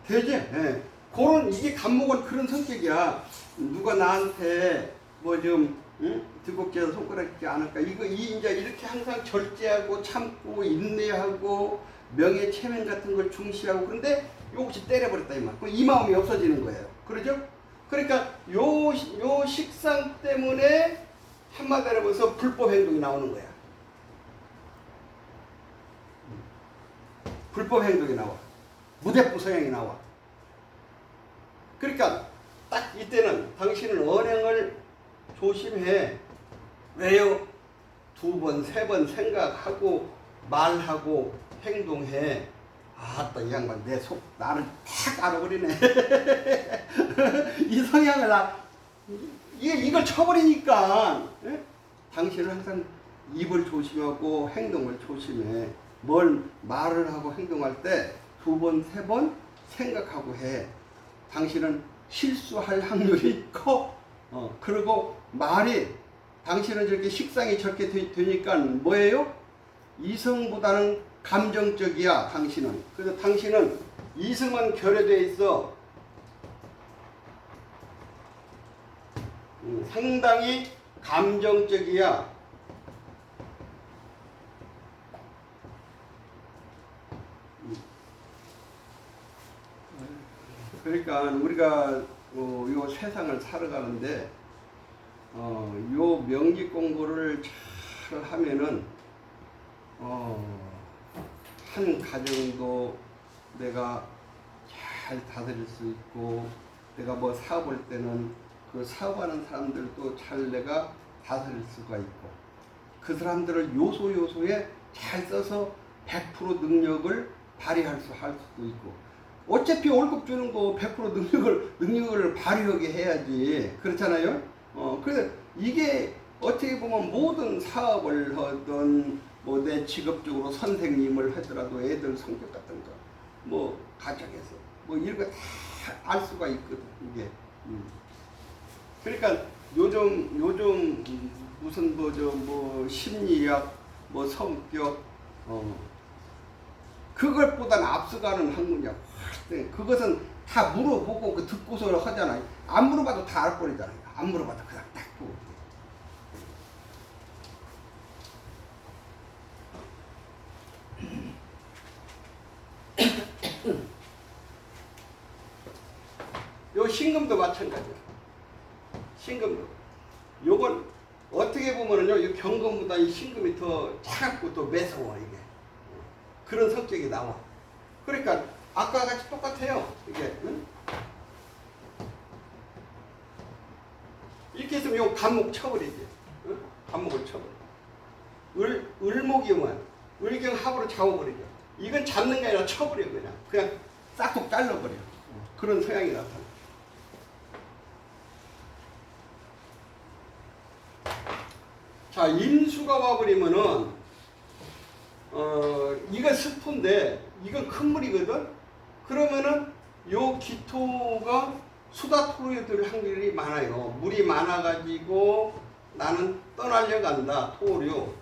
되지? 네. 그런 이게 간목은 그런 성격이야. 누가 나한테 뭐 좀 뒷꼭지에서 손가락 있지 않을까? 이제 이렇게 항상 절제하고 참고 인내하고 명예 체면 같은 걸 중시하고 그런데 요것이 때려버렸다 이 말. 이 마음이 없어지는 거예요. 그러죠? 그러니까 요 식상 때문에 한마디로 해서 불법 행동이 나오는 거야. 불법 행동이 나와. 무대부 성향이 나와. 그러니까 딱 이때는 당신은 언행을 조심해. 왜요? 2번, 3번 생각하고 말하고 행동해. 아따 이 양반 내 속 나를 탁 알아버리네. 이 성향을 이걸 쳐버리니까 당신은 항상 입을 조심하고 행동을 조심해. 뭘 말을 하고 행동할 때 2번, 3번 생각하고 해. 당신은 실수할 확률이 커. 그리고 말이 당신은 저렇게 식상이 저렇게 되니까 뭐예요? 이성보다는 감정적이야. 당신은. 그래서 당신은 이성은 결여되어 있어. 상당히 감정적이야. 그러니까 우리가 요 세상을 살아가는데 요 명리 공부를 잘 하면은 한 가정도 내가 잘 다스릴 수 있고 내가 뭐 사업할 때는 그 사업하는 사람들도 잘 내가 다스릴 수가 있고 그 사람들을 요소에 잘 써서 100% 능력을 발휘할 수도 있고 어차피 월급 주는 거 100% 능력을 발휘하게 해야지. 그렇잖아요? 그래서 이게 어떻게 보면 모든 사업을 하든 뭐 내 직업적으로 선생님을 하더라도 애들 성격 같은 거, 뭐 가정에서 뭐 이런 거 다 알 수가 있거든, 이게. 그러니까 요즘 무슨 뭐 심리학, 뭐 성격, 그것보다는 앞서가는 학문이야. 그것은 다 물어보고 그 듣고서 하잖아요. 안 물어봐도 다 알거리잖아요. 안 물어봐도 그냥 딱 보고. 요 신금도 마찬가지야. 신금도. 요건 어떻게 보면은요, 이 경금보다 이 신금이 더 차갑고 더 매서워, 이게. 그런 성격이 나와. 그러니까 아까 같이 똑같아요. 이게. 응? 이렇게 있으면 요 간목 쳐버리지. 응? 간목을 쳐버려. 을목이면 을경합으로 잡아버리죠. 이건 잡는 게 아니라 쳐버려, 그냥 싹둑 잘라버려. 그런 성향이 나타나. 자, 임수가 와버리면은, 이건 스푼데, 이건 큰 물이거든? 그러면은, 요 기토가 수다토로에 들 확률이 많아요. 물이 많아가지고, 나는 떠나려고 한다, 토류.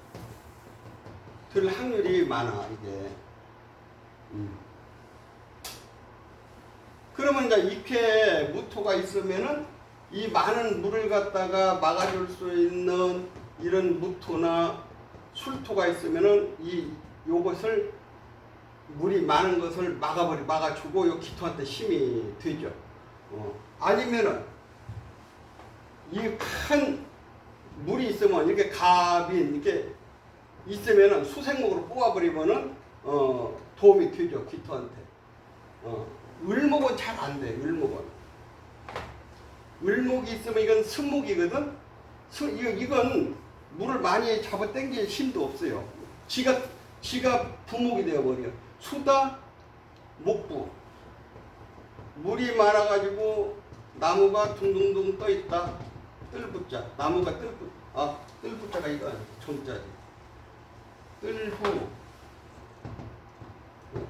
들 확률이 많아, 이게. 그러면 이제 입에 무토가 있으면은, 이 많은 물을 갖다가 막아줄 수 있는 이런 무토나 술토가 있으면은 요것을 물이 많은 것을 막아주고 요 기토한테 힘이 되죠. 아니면은 이 큰 물이 있으면 이렇게 갑인 이렇게 있으면은 수생목으로 뽑아버리면은 도움이 되죠, 기토한테. 을목은 잘 안 돼. 을목이 있으면 이건 승목이거든. 이건 물을 많이 잡아 당길 힘도 없어요. 지가 부목이 되어버려. 수다, 목부. 물이 많아가지고 나무가 둥둥둥 떠있다. 뜰부자. 나무가 뜰부자가 이거 존자지. 뜰부.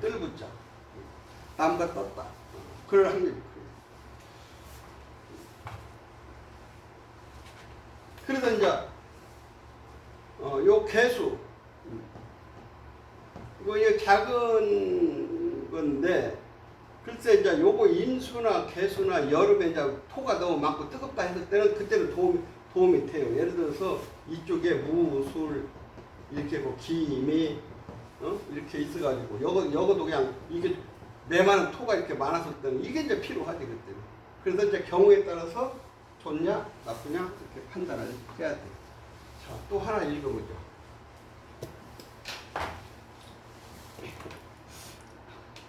뜰부자. 나무가 떴다. 그럴 확률이. 그래서 이제 요 개수 이거 작은 건데 글쎄 이제 요거 인수나 개수나 여름에 이제 토가 너무 많고 뜨겁다 했을 때는 그때는 도움이 돼요. 예를 들어서 이쪽에 무술 이렇게 뭐 기미 이렇게 있어가지고 요거도 그냥 이게 메마른 토가 이렇게 많았을 때는 이게 이제 필요하지 그때는. 그래서 이제 경우에 따라서 좋냐 나쁘냐 이렇게 판단을 해야 돼. 자, 또 하나 읽어보죠.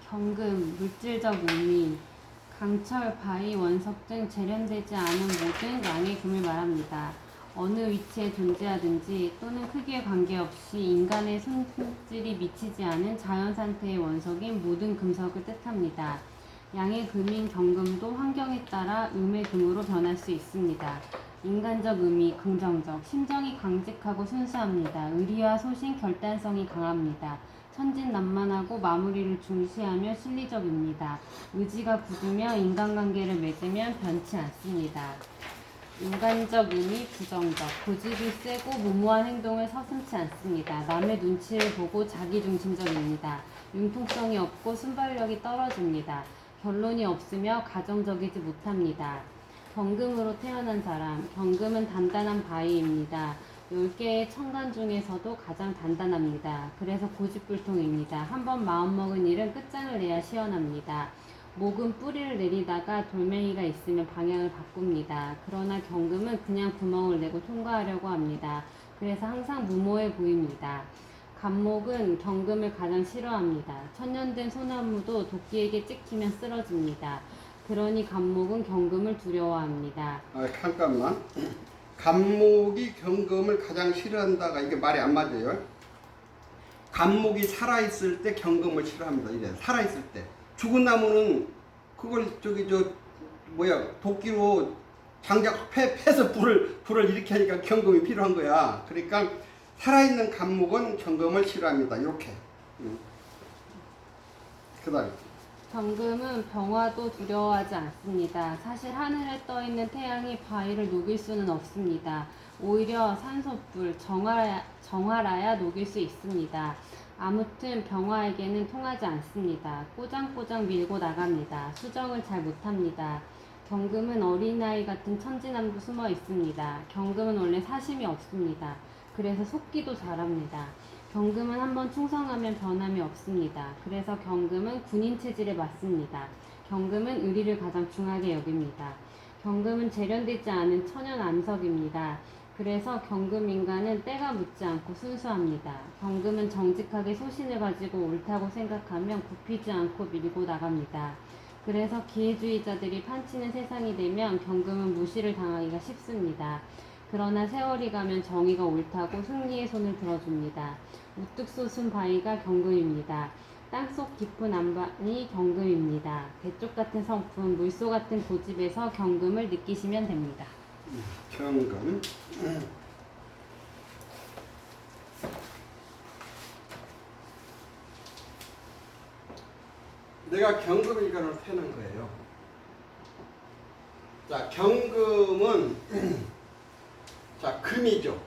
경금, 물질적 의미, 강철, 바위, 원석 등 재련되지 않은 모든 양의 금을 말합니다. 어느 위치에 존재하든지 또는 크기에 관계없이 인간의 손질이 미치지 않은 자연상태의 원석인 모든 금속을 뜻합니다. 양의 금인 경금도 환경에 따라 음의 금으로 변할 수 있습니다. 인간적 의미, 긍정적, 심정이 강직하고 순수합니다. 의리와 소신, 결단성이 강합니다. 천진난만하고 마무리를 중시하며 실리적입니다. 의지가 굳으며 인간관계를 맺으면 변치 않습니다. 인간적 의미, 부정적, 고집이 세고 무모한 행동을 서슴지 않습니다. 남의 눈치를 보고 자기중심적입니다. 융통성이 없고 순발력이 떨어집니다. 결론이 없으며 가정적이지 못합니다. 경금으로 태어난 사람, 경금은 단단한 바위입니다. 10개의 천간 중에서도 가장 단단합니다. 그래서 고집불통입니다. 한번 마음먹은 일은 끝장을 내야 시원합니다. 목은 뿌리를 내리다가 돌멩이가 있으면 방향을 바꿉니다. 그러나 경금은 그냥 구멍을 내고 통과하려고 합니다. 그래서 항상 무모해 보입니다. 간목은 경금을 가장 싫어합니다. 천년된 소나무도 도끼에게 찍히면 쓰러집니다. 그러니 간목은 경금을 두려워합니다. 잠깐만. 간목이 경금을 가장 싫어한다가 이게 말이 안 맞아요. 간목이 살아있을 때 경금을 싫어합니다. 이래 살아있을 때. 죽은 나무는 그걸 저기 저 뭐야 도끼로 장작 패서 불을 이렇게 하니까 경금이 필요한 거야. 그러니까 살아있는 감목은 경금을 싫어합니다. 이렇게. 그다음 경금은 병화도 두려워하지 않습니다. 사실 하늘에 떠 있는 태양이 바위를 녹일 수는 없습니다. 오히려 산소불, 정화라야 녹일 수 있습니다. 아무튼 병화에게는 통하지 않습니다. 꼬장꼬장 밀고 나갑니다. 수정을 잘 못합니다. 경금은 어린아이 같은 천진남도 숨어 있습니다. 경금은 원래 사심이 없습니다. 그래서 속기도 잘합니다. 경금은 한번 충성하면 변함이 없습니다. 그래서 경금은 군인 체질에 맞습니다. 경금은 의리를 가장 중하게 여깁니다. 경금은 재련되지 않은 천연 암석입니다. 그래서 경금 인간은 때가 묻지 않고 순수합니다. 경금은 정직하게 소신을 가지고 옳다고 생각하면 굽히지 않고 밀고 나갑니다. 그래서 기회주의자들이 판치는 세상이 되면 경금은 무시를 당하기가 쉽습니다. 그러나 세월이 가면 정의가 옳다고 승리의 손을 들어줍니다. 우뚝 솟은 바위가 경금입니다. 땅속 깊은 안반이 경금입니다. 대쪽 같은 성품, 물소 같은 고집에서 경금을 느끼시면 됩니다. 경금. 내가 경금일간을 패는 거예요. 자, 경금은 자, 금이죠.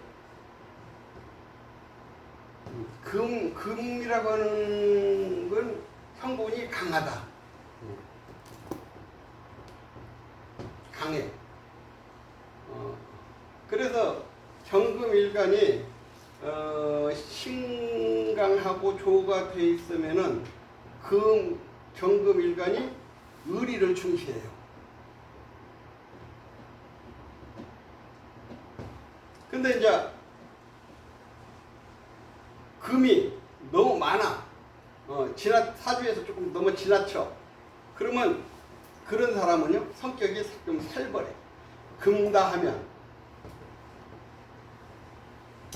금이라고 하는 건 성분이 강하다. 강해. 그래서 경금일간이 신강하고 조가 돼 있으면은 경금일간이 의리를 중시해요. 근데 이제 금이 너무 많아. 사주에서 조금 너무 지나쳐. 그러면 그런 사람은요, 성격이 좀 살벌해. 금다 하면.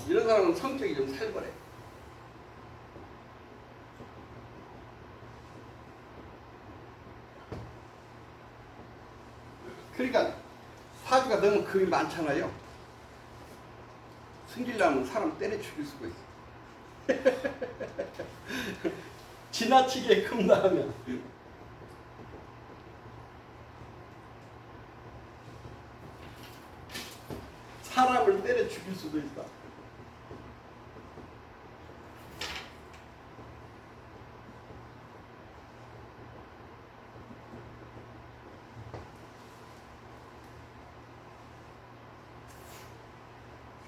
이런 사람은 성격이 좀 살벌해. 그러니까 사주가 너무 금이 많잖아요. 승질나면 사람 때려 죽일 수가 있어. 지나치게 금다 하면. 사람을 때려 죽일 수도 있다.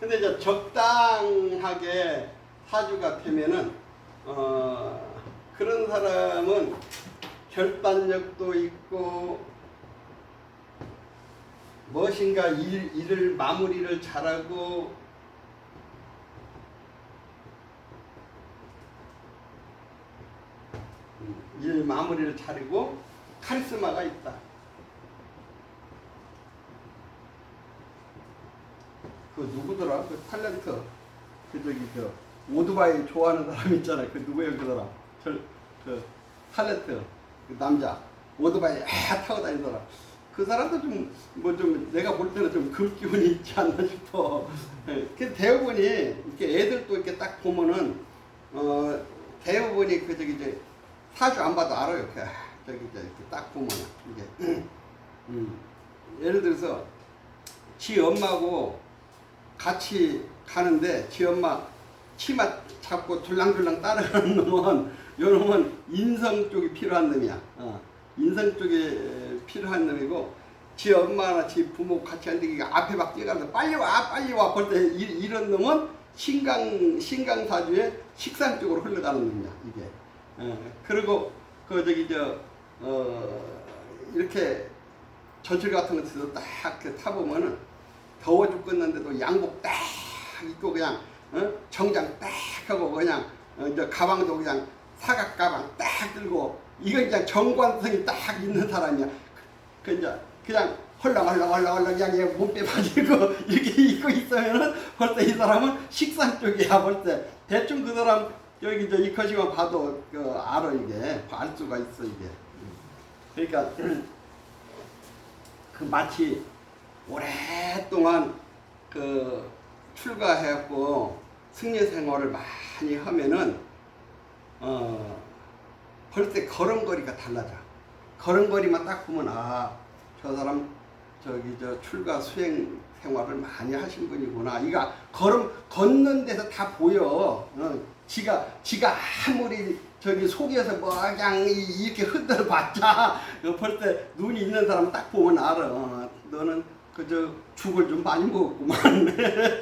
근데 이제 적당하게 사주가 되면은 그런 사람은 결단력도 있고 무엇인가 일을 마무리를 잘하고 일 마무리를 잘하고 카리스마가 있다. 그 누구더라? 그 탤런트 그 저기 저 오토바이 좋아하는 사람 있잖아요. 그 누구예요 그 사람? 그 탤런트 그 남자 오토바이 타고 다니더라. 그 사람도 좀 뭐 좀 내가 볼 때는 좀 금기운이 있지 않나 싶어. 그 대부분이 이렇게 애들도 이렇게 딱 보면은 대부분이 그 저기 이제 사주 안 봐도 알아요. 그 저기 이제 이렇게 딱 보면은 이게 예를 들어서 지 엄마하고 같이 가는데 지 엄마 치마 잡고 둘랑둘랑 따라가는 놈은 요 놈은 인성 쪽이 필요한 놈이야. 인성 쪽이 필요한 놈이고 지 엄마나 지 부모 같이 하는데 앞에 막 뛰어가면서 빨리 와 볼 때 이런 놈은 신강 사주의 식상 쪽으로 흘러가는 놈이야 이게. 그리고 그 저기 이렇게 전철 같은 것에서 딱 타보면은 더워 죽겠는데도 양복 딱 입고 그냥 정장 딱 하고 그냥 이제 가방도 그냥 사각 가방 딱 들고 이건 그냥 정관성이 딱 있는 사람이야. 그 이제 그냥 헐렁헐렁 그냥 몸빼 빠지고 이렇게 입고 있으면은 벌써 이 사람은 식상 쪽이야. 벌써 대충 그 사람 여기 이제 이 것이만 봐도 알아 이게 알 수가 있어 이게. 그러니까 그 마치 오랫동안 그 출가해갖고 승려 생활을 많이 하면은 벌써 걸음걸이가 달라져. 걸음걸이만 딱 보면 저 사람 저 출가 수행 생활을 많이 하신 분이구나. 이거 걷는 데서 다 보여. 지가 아무리 저기 속에서 뭐 그냥 이렇게 흔들어봤자 벌써 눈이 있는 사람 딱 보면 알아. 너는 그저 죽을 좀 많이 먹었구만.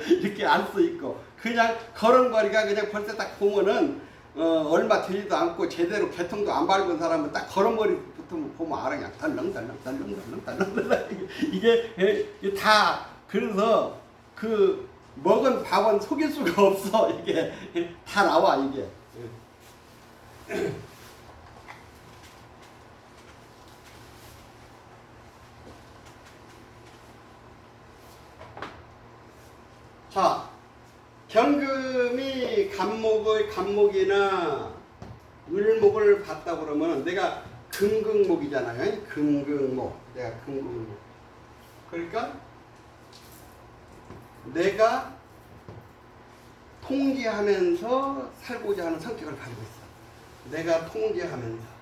이렇게 알 수 있고, 그냥 걸음걸이가 그냥 벌써 딱 보면은 얼마 되지도 않고 제대로 개통도 안 밟은 사람은 딱 걸음걸이부터 보면 알아. 그냥 덜렁덜렁 이게 다. 그래서 그 먹은 밥은 속일 수가 없어. 이게 다 나와 이게. 자, 경금이 간목이나 을목을 봤다 그러면 내가 금극목이잖아요. 금극목. 내가 금극목. 그러니까 내가 통제하면서 살고자 하는 성격을 가지고 있어. 내가 통제하면서.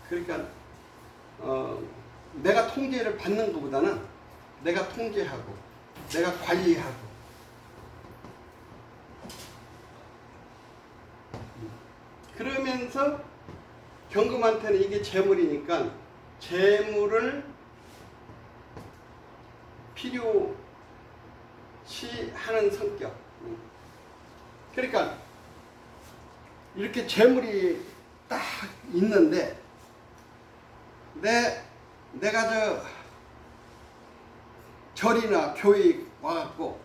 그러니까 내가 통제를 받는 것보다는 내가 통제하고 내가 관리하고. 그러면서 경금한테는 이게 재물이니까 재물을 필요시 하는 성격. 그러니까 이렇게 재물이 딱 있는데 내가 절이나 교회 와갖고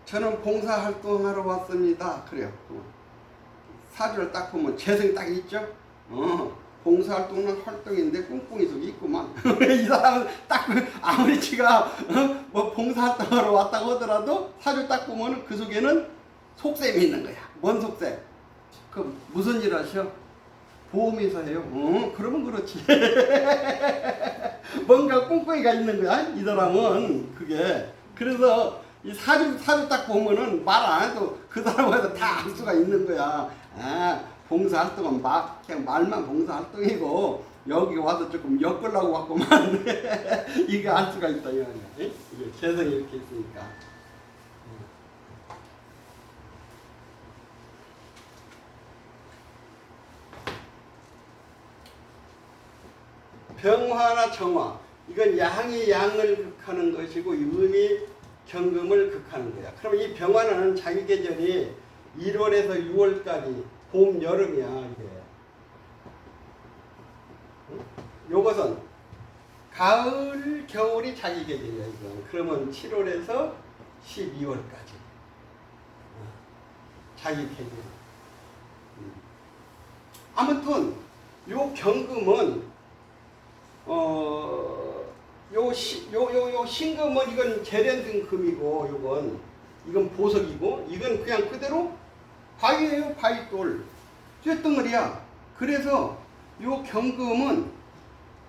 저는 봉사활동하러 왔습니다. 그래요. 사주를 딱 보면 재성이 딱 있죠. 봉사활동은 활동인데 꿍꿍이 속에 있구만. 이 사람은 딱 아무리 지가 뭐 봉사활동하러 왔다고 하더라도 사주 딱 보면 그 속에는 속셈이 있는 거야. 뭔 속셈? 그 무슨 일 하셔? 보험회사 해요. 그러면 그렇지. 뭔가 꿍꿍이가 있는 거야. 이 사람은 그게. 그래서 이 사주 딱 보면은 말 안 해도 그 사람한테 다 알 수가 있는 거야. 봉사활동은 그냥 말만 봉사활동이고 여기 와서 조금 엮으려고 왔구만. 이게 알 수가 있다. 이게 재성이 이렇게 있으니까. 병화나 정화, 이건 양이 양을 극하는 것이고 음이 경금을 극하는 거야. 그럼 이 병화는 자기 계절이 1월에서 6월까지 봄, 여름이야. 이게. 요것은 가을, 겨울이 자기 계절이야. 이건. 그러면 7월에서 12월까지 자기 계절. 아무튼 요 경금은 요 신금은 이건 재련된 금이고 이건 보석이고 이건 그냥 그대로 바위예요. 바위돌 쇳덩어리야. 그래서 요 경금은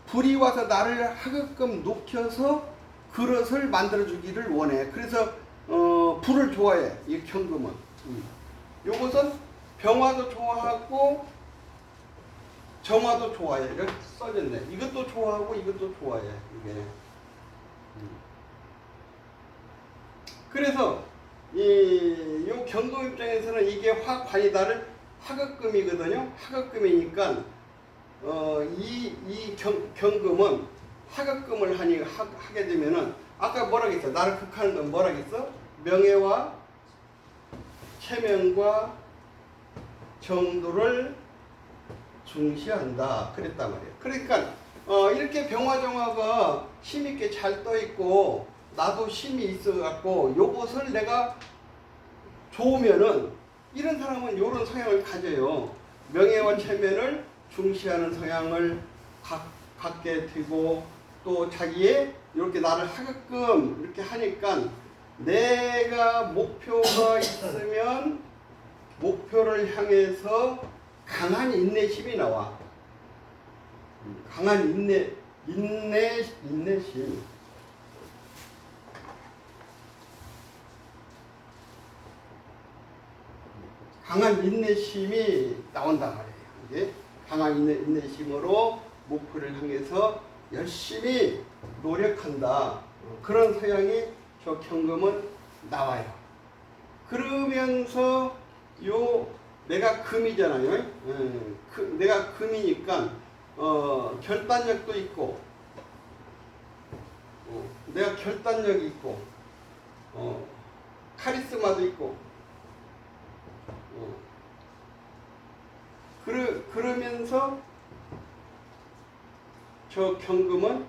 불이 와서 나를 하급금 녹여서 그릇을 만들어 주기를 원해. 그래서 불을 좋아해. 이 경금은. 요것은 병화도 좋아하고 정화도 좋아해. 이렇게 써졌네. 이것도 좋아하고 이것도 좋아해. 이게. 그래서 요 경금 입장에서는 이게 화관이다를 하급금이거든요. 하급금이니까 이 경금은 하급금을 하게 되면은 아까 뭐라겠어? 나를 극하는 건 뭐라겠어? 명예와 체면과 정도를 중시한다. 그랬단 말이에요. 그러니까 이렇게 병화정화가 힘있게 잘 떠있고 나도 힘이 있어갖고 요것을 내가 좋으면은 이런 사람은 요런 성향을 가져요. 명예와 체면을 중시하는 성향을 갖게 되고 또 자기의 이렇게 나를 하게끔 이렇게 하니까 내가 목표가 있으면 목표를 향해서 강한 인내심이 나와. 강한 인내심. 강한 인내심이 나온단 말이에요. 이게 강한 인내심으로 목표를 향해서 열심히 노력한다. 그런 서양이 저 경금은 나와요. 그러면서 내가 금이잖아요. 내가 금이니까 결단력도 있고, 내가 결단력이 있고, 카리스마도 있고, 그러면서 저 경금은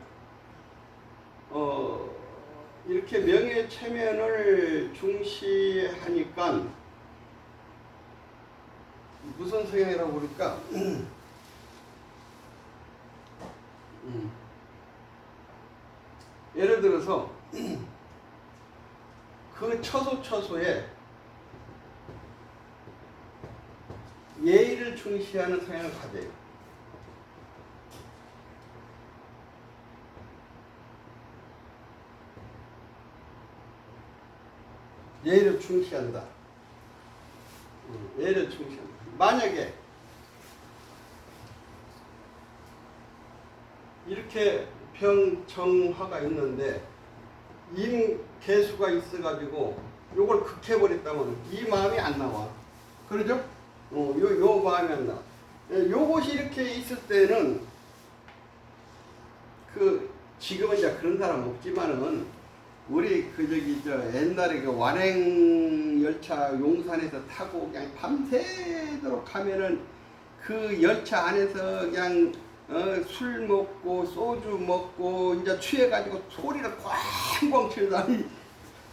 이렇게 명예 체면을 중시하니까 무슨 성향이라고 그럴까? 예를 들어서 그 처소처소에 예의를 중시하는 성향을 가져요. 예의를 중시한다. 예의를 중시한다. 만약에 이렇게 병정화가 있는데 임계수가 있어가지고 요걸 극해버렸다면 이 마음이 안 나와. 그러죠? 요 마음이 안 나와. 요것이 이렇게 있을 때는 지금은 이제 그런 사람 없지만은 우리 옛날에 완행 열차 용산에서 타고 그냥 밤새도록 가면은 그 열차 안에서 그냥 술 먹고 소주 먹고 이제 취해가지고 소리를 꽝꽝 치는 사람이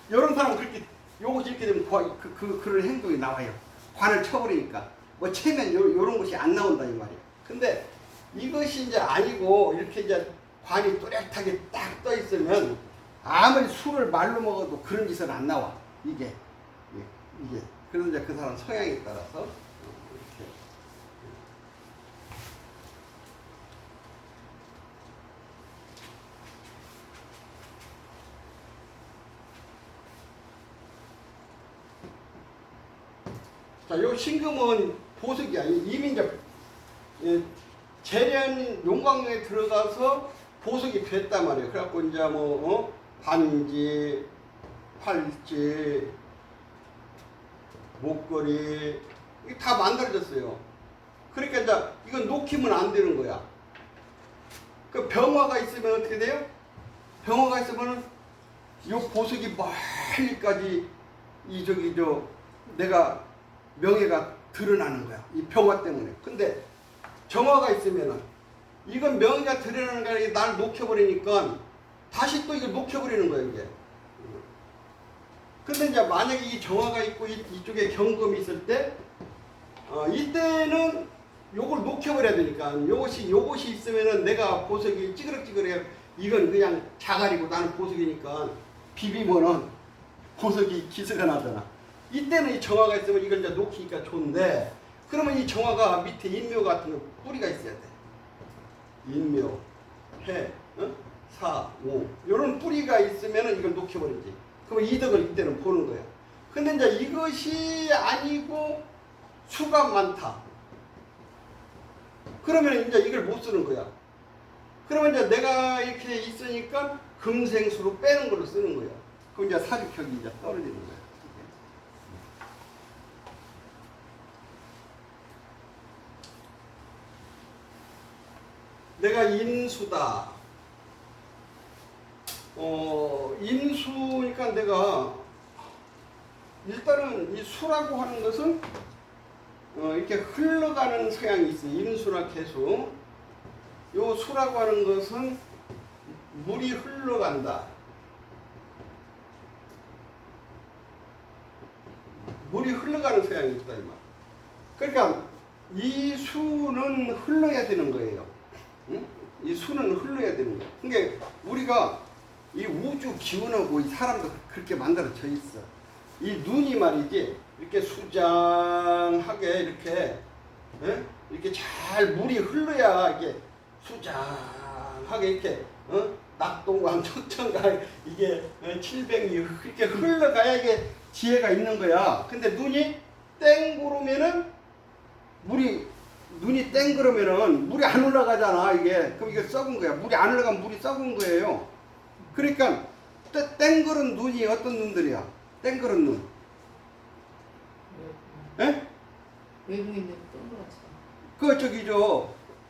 이런 사람은 그렇게 요것이 이렇게 되면 그런 행동이 나와요. 관을 쳐버리니까 뭐 체면 요런 것이 안 나온다 이 말이에요. 근데 이것이 이제 아니고 이렇게 이제 관이 또렷하게 딱 떠 있으면 아무리 술을 말로 먹어도 그런 짓은 안 나와. 이게. 그래서 이제 그 사람 성향에 따라서 이렇게. 자, 요 신금은 보석이야. 이미 이제 재련 용광로에 들어가서 보석이 됐단 말이에요. 그래갖고 이제 반지, 팔찌, 목걸이 이게 다 만들어졌어요. 그러니까 이제 이건 녹히면 안 되는 거야. 그 병화가 있으면 어떻게 돼요? 병화가 있으면은 이 보석이 멀리까지 내가 명예가 드러나는 거야. 이 병화 때문에. 근데 정화가 있으면은 이건 명예가 드러나는 게 아니라 날 녹여버리니까 다시 또 이걸 녹여버리는 거예요, 이게. 근데 이제 만약에 이 정화가 있고 이쪽에 경금이 있을 때, 이때는 요걸 녹여버려야 되니까, 요것이 있으면은 내가 보석이 찌그럭찌그럭해. 이건 그냥 자갈이고 나는 보석이니까 비비면은 보석이 기스가 나잖아. 이때는 이 정화가 있으면 이걸 이제 녹이니까 좋은데, 그러면 이 정화가 밑에 인묘 같은 거 뿌리가 있어야 돼. 인묘, 해, 사, 오. 요런 뿌리가 있으면은 이걸 녹여버리지. 그러면 이득을 이때는 보는 거야. 근데 이제 이것이 아니고 수가 많다. 그러면 이제 이걸 못 쓰는 거야. 그러면 이제 내가 이렇게 있으니까 금생수로 빼는 걸로 쓰는 거야. 그럼 이제 사주격이 이제 떨어지는 거야. 내가 인수다. 인수니까 내가 일단은 이 수라고 하는 것은 이렇게 흘러가는 성향이 있어요. 인수나 개수. 요 수라고 하는 것은 물이 흘러간다. 물이 흘러가는 성향이 있다 이 말. 그러니까 이 수는 흘러야 되는 거예요. 응? 이 수는 흘러야 되는 거예요. 그러니까 우리가 이 우주 기운하고 이 사람도 그렇게 만들어져 있어. 이 눈이 말이지 이렇게 수장하게 이렇게 이렇게 잘 물이 흘러야 이게 수장하게 이렇게 낙동강 척천강 이게 700리 이렇게 흘러가야 이게 지혜가 있는 거야. 근데 눈이 땡그러면은 눈이 땡그러면은 물이 안 올라가잖아. 이게 그럼 이게 썩은 거야. 물이 안 올라가면 물이 썩은 거예요. 그러니까 땡그런 눈이 어떤 눈들이야? 땡그런 눈. 예? 외국인들 동그랗지. 그 저기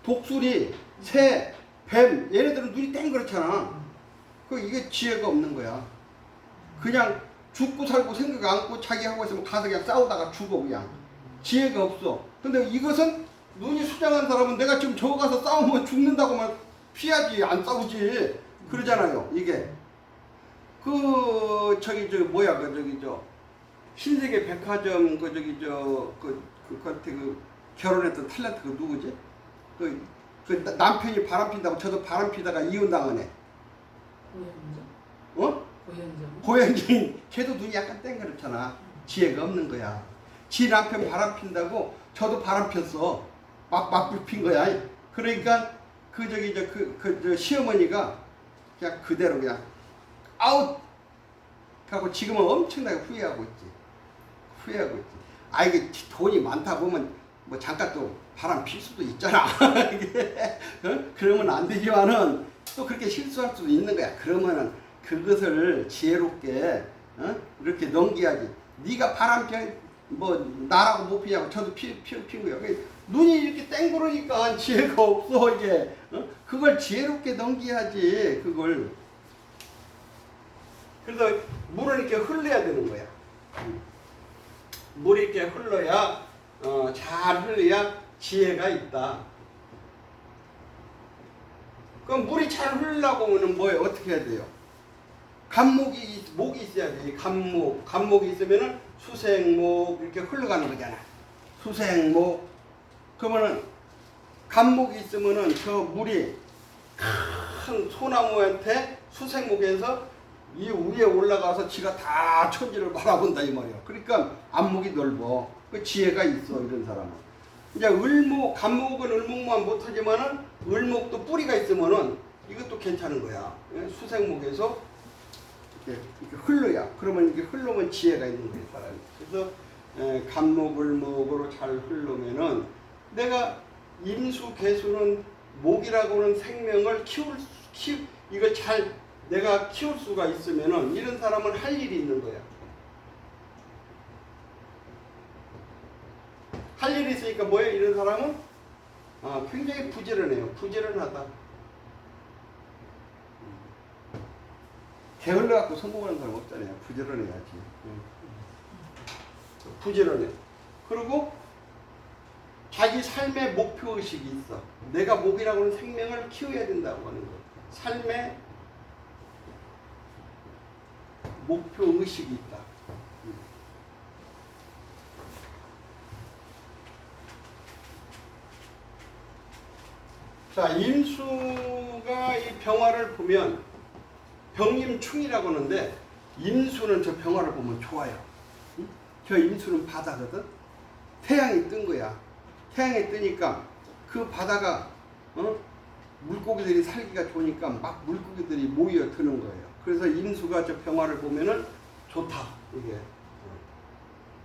독수리, 새, 뱀 얘네들은 눈이 땡그렇잖아. 그 이게 지혜가 없는 거야. 그냥 죽고 살고 생각 안고 자기 하고 있으면 가서 그냥 싸우다가 죽어 그냥. 지혜가 없어. 근데 이것은 눈이 수장한 사람은 내가 지금 저거 가서 싸우면 죽는다고만 피하지 안 싸우지 그러잖아요. 이게 그 저기 뭐야 그 저기 신세계 백화점 그 저기 그 결혼했던 탤런트 그 누구지? 그 남편이 바람 핀다고 저도 바람 피다가 이혼 당하네. 고현정? 어? 고현진 걔도 눈이 약간 땡그렇잖아. 지혜가 없는 거야. 지 남편 바람 핀다고 저도 바람 폈어. 막 핀 거야. 그러니까 그 시어머니가 그냥 그대로 그냥 아웃 하고 지금은 엄청나게 후회하고 있지. 후회하고 있지. 아 이게 돈이 많다 보면 뭐 잠깐 또 바람 필 수도 있잖아. 그러면 안 되지만은 또 그렇게 실수할 수도 있는 거야. 그러면은 그것을 지혜롭게 이렇게 넘겨야지. 네가 바람 뭐 나라고 못 피냐고 저도 핀 거야. 눈이 이렇게 땡그러니까 지혜가 없어 이게. 그걸 지혜롭게 넘겨야지 그걸. 그래서 물은 이렇게 흘러야 되는 거야. 물이 이렇게 흘러야 잘 흘러야 지혜가 있다. 그럼 물이 잘 흘러가고 오면 뭐예요? 어떻게 해야 돼요? 목이 있어야지. 간목이 있으면은 수생목 이렇게 흘러가는 거잖아. 수생목. 그러면은 간목이 있으면은 저 물이 큰 소나무한테 수생목에서 이 위에 올라가서 지가 다 천지를 바라본다 이 말이야. 그러니까 안목이 넓어. 그 지혜가 있어 이런 사람은. 이제 간목은 을목만 못하지만은 을목도 뿌리가 있으면은 이것도 괜찮은 거야. 수생목에서 이렇게 흘러야. 그러면 이게 흘러면 지혜가 있는 거야 사람이. 그래서 간목 을목으로 잘 흘러면은 내가 임수 개수는 목이라고는 생명을 이걸 잘 내가 키울 수가 있으면은 이런 사람은 할 일이 있는 거야. 할 일이 있으니까 뭐예요? 이런 사람은 굉장히 부지런해요. 부지런하다. 게을러 갖고 성공하는 사람 없잖아요. 부지런해야지. 부지런해. 그리고 자기 삶의 목표 의식이 있어. 내가 목이라고 하는 생명을 키워야 된다고 하는 거. 삶의 목표 의식이 있다. 자, 임수가 이 병화를 보면 병임충이라고 하는데 임수는 저 병화를 보면 좋아요. 저 임수는 바다거든. 태양이 뜬 거야. 태양이 뜨니까 그 바다가 물고기들이 살기가 좋으니까 막 물고기들이 모여드는 거예요. 그래서 임수가 저 병화를 보면은 좋다. 이게.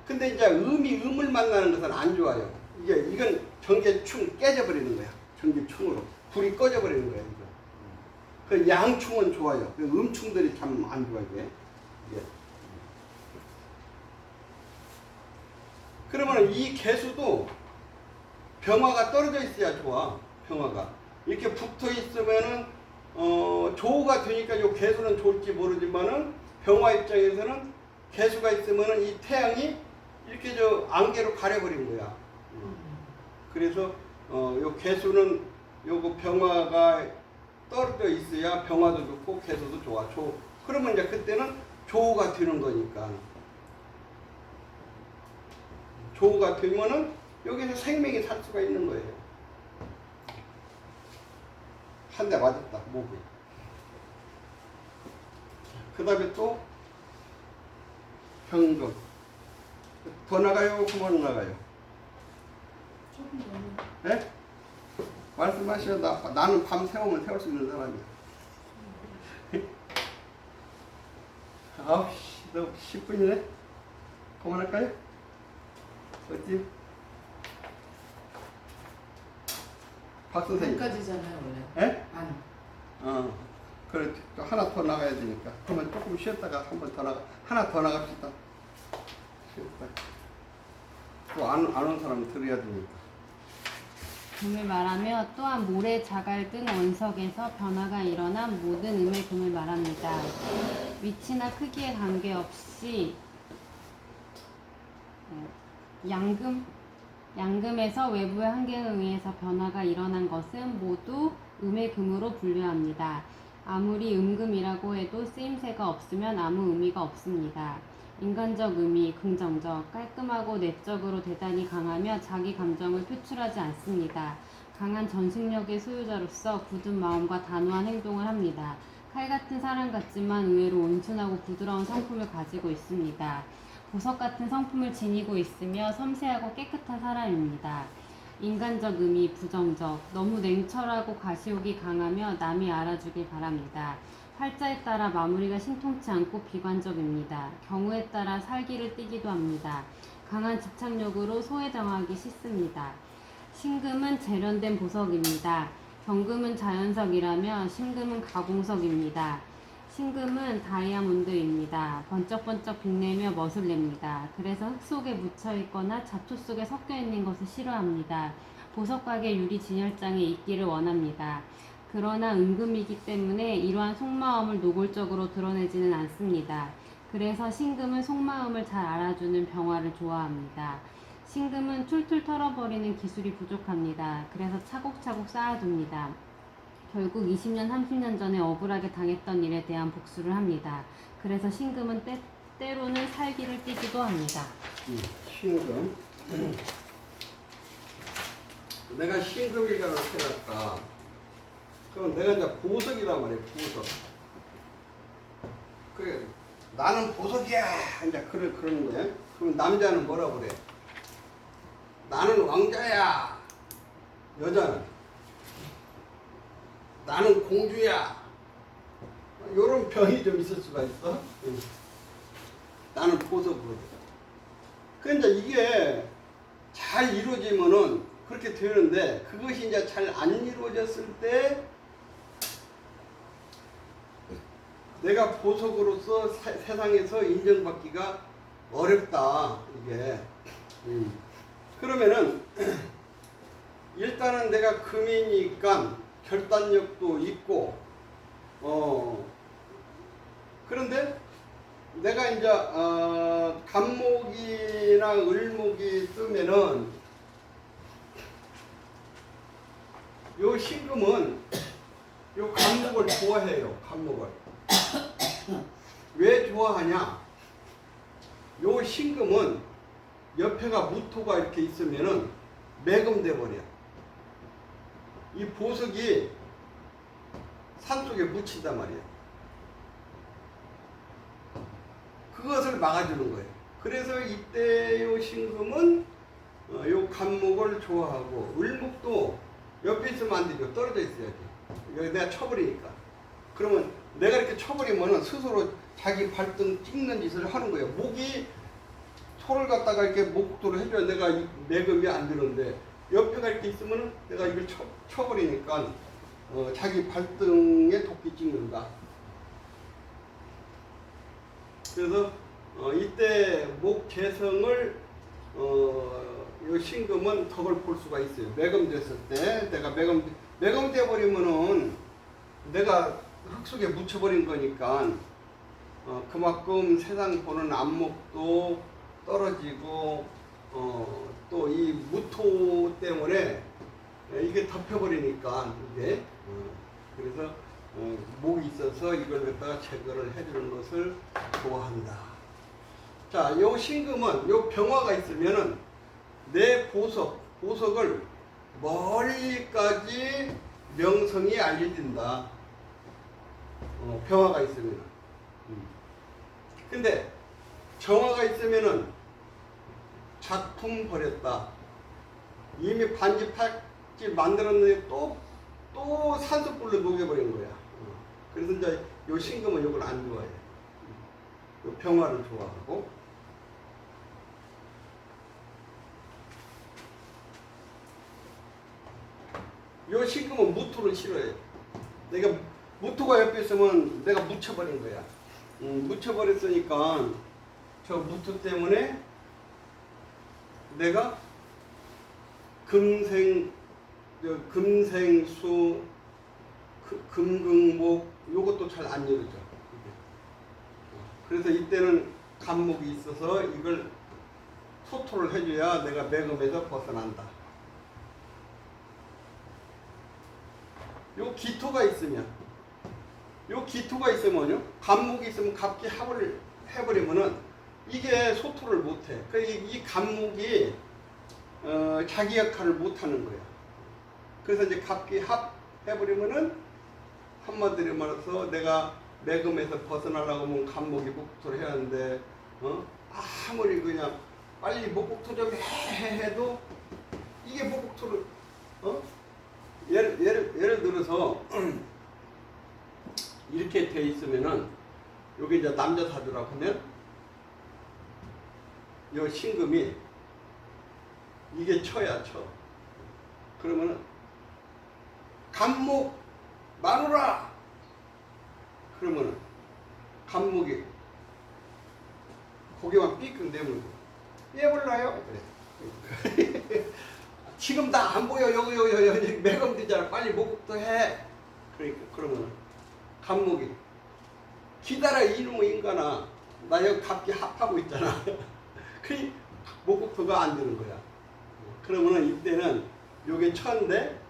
근데 이제 음을 만나는 것은 안 좋아요. 이건 정계충 깨져버리는 거야. 전기충으로 불이 꺼져버리는 거예요. 이거. 그 양충은 좋아요. 그 음충들이 참 안 좋아 이게. 그러면 이 개수도 병화가 떨어져 있어야 좋아. 병화가 이렇게 붙어 있으면은 조우가 되니까 이 개수는 좋을지 모르지만은 병화 입장에서는 개수가 있으면은 이 태양이 이렇게 안개로 가려버린 거야. 그래서 요 개수는 요거 병화가 떨어져 있어야 병화도 좋고 개수도 좋아. 그러면 이제 그때는 조우가 되는 거니까. 조우가 되면은 여기서 생명이 살 수가 있는 거예요. 한 대 맞았다 목이. 그 다음에 또 경금. 더 나가요? 그만 나가요? 조금 더. 네? 말씀하셔. 나는 밤 새우면 태울 수 있는 사람이야. 9시, 너 10분이네? 그만할까요? 어디? 박 선생님. 반까지잖아요 원래. 예? 반. 그래, 또 하나 더 나가야 되니까. 그러면 조금 쉬었다가 한 번 더 하나 더 나갑시다. 쉬었다. 또 안 온 사람 들어야 되니까. 금을 말하며 또한 모래, 자갈 등 원석에서 변화가 일어난 모든 음의 금을 말합니다. 위치나 크기에 관계없이 양금에서 외부의 환경에 의해서 변화가 일어난 것은 모두 음의 금으로 분류합니다. 아무리 음금이라고 해도 쓰임새가 없으면 아무 의미가 없습니다. 인간적 의미, 긍정적, 깔끔하고 내적으로 대단히 강하며 자기 감정을 표출하지 않습니다. 강한 전식력의 소유자로서 굳은 마음과 단호한 행동을 합니다. 칼 같은 사람 같지만 의외로 온순하고 부드러운 성품을 가지고 있습니다. 보석 같은 성품을 지니고 있으며 섬세하고 깨끗한 사람입니다. 인간적 의미, 부정적, 너무 냉철하고 가시욕이 강하며 남이 알아주길 바랍니다. 팔자에 따라 마무리가 신통치 않고 비관적입니다. 경우에 따라 살기를 띠기도 합니다. 강한 집착력으로 소외당하기 쉽습니다. 신금은 재련된 보석입니다. 경금은 자연석이라며 신금은 가공석입니다. 신금은 다이아몬드입니다. 번쩍번쩍 빛내며 멋을 냅니다. 그래서 흙 속에 묻혀있거나 잡초 속에 섞여있는 것을 싫어합니다. 보석가게 유리 진열장에 있기를 원합니다. 그러나 은금이기 때문에 이러한 속마음을 노골적으로 드러내지는 않습니다. 그래서 신금은 속마음을 잘 알아주는 병화를 좋아합니다. 신금은 툴툴 털어버리는 기술이 부족합니다. 그래서 차곡차곡 쌓아둡니다. 결국 20년, 30년 전에 억울하게 당했던 일에 대한 복수를 합니다. 그래서 신금은 때로는 살기를 띠기도 합니다. 신금. 내가 신금이라고 생각할까? 그럼 내가 이제 보석이란 말이야, 보석. 그래, 나는 보석이야! 이제 그러는 거야. 그럼 남자는 뭐라 그래? 나는 왕자야! 여자는? 나는 공주야! 요런 병이 좀 있을 수가 있어. 나는 보석으로. 그런데 이게 잘 이루어지면은 그렇게 되는데, 그것이 이제 잘 안 이루어졌을 때 내가 보석으로서 세상에서 인정받기가 어렵다, 이게. 그러면은 일단은 내가 금이니까 결단력도 있고, 그런데 내가 이제 간목이나 을목이 뜨면은 요 신금은 요 간목을 좋아해요. 간목을 왜 좋아하냐? 요 신금은 옆에가 무토가 이렇게 있으면은 매금돼 버려. 이 보석이 산속에 묻힌단 말이야. 그것을 막아주는 거예요. 그래서 이때 요 신금은 요 간목을 좋아하고, 을목도 옆에 있으면 안 되죠. 떨어져 있어야지. 여기 내가 쳐버리니까. 그러면 내가 이렇게 쳐버리면은 스스로 자기 발등 찍는 짓을 하는 거예요. 목이 소를 갖다가 이렇게 목도를 해줘야 내가 매금이 안 되는데, 옆에가 이렇게 있으면은 내가 이걸 쳐버리니까 자기 발등에 도끼 찍는다. 그래서 이때 목 재성을 이 신금은 덕을 볼 수가 있어요. 매금됐을 때 내가 매금돼 버리면은 내가 흙 속에 묻혀버린 거니까 그만큼 세상 보는 안목도 떨어지고 또 이 무토 때문에 이게 덮여버리니까 이게 그래서 목이 있어서 이걸 갖다가 제거를 해주는 것을 좋아한다. 자, 요 신금은 요 병화가 있으면은 내 보석을 멀리까지 명성이 알려진다. 병화가 있으면. 근데 정화가 있으면은 작품 버렸다. 이미 반지 팔찌 만들었는데 또 산소불로 녹여버린 거야. 그래서 이제 요 신금은 요걸 안 좋아해. 요 병화를 좋아하고. 요 신금은 무토를 싫어해. 내가 무토가 옆에 있으면 내가 묻혀버린 거야. 묻혀버렸으니까 저 무토 때문에 내가 금생수, 금금목 요것도 잘 안 이루죠. 그래서 이때는 간목이 있어서 이걸 소토를 해줘야 내가 매금에서 벗어난다. 요 기토가 있으면요, 간목이 있으면 갑기 합을 해버리면은 이게 소토를 못해. 이 간목이 자기 역할을 못하는 거야. 그래서 이제 갑기 합 해버리면은 한마디로 말해서 내가 매금에서 벗어나려고 하면 간목이 목토를 해야 하는데, 아무리 그냥 빨리 목목토 좀 해도 이게 목목토를, 예를 들어서 이렇게 돼 있으면은 여기 이제 남자 사주라고 하면 요 신금이 이게 처야 처. 그러면은 간목 마누라. 그러면은 간목이 고개만 삐끗 내물고 얘 몰라요? 그래. 지금 다 안 보여. 여기 매금 되잖아. 빨리 목욕도 해. 그러니까 그러면은 간목이 기다려 이놈의 인간아. 나 여기 갑기 합하고 있잖아. 그 목욕도가 안 되는 거야. 그러면은 이때는 요게 처인데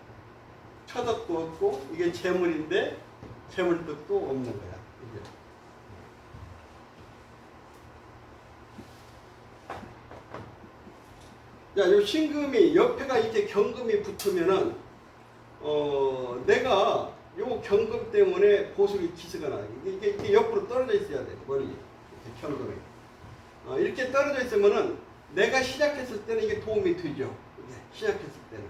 처덕도 없고 이게 재물인데 재물떡도 없는 거야. 이게. 야, 요 신금이 옆에가 이렇게 경금이 붙으면은 내가 요 경금 때문에 보석이 기스가 나. 이게 옆으로 떨어져 있어야 돼. 머리 이렇게 경금이. 이렇게 떨어져 있으면은 내가 시작했을 때는 이게 도움이 되죠. 시작했을 때는.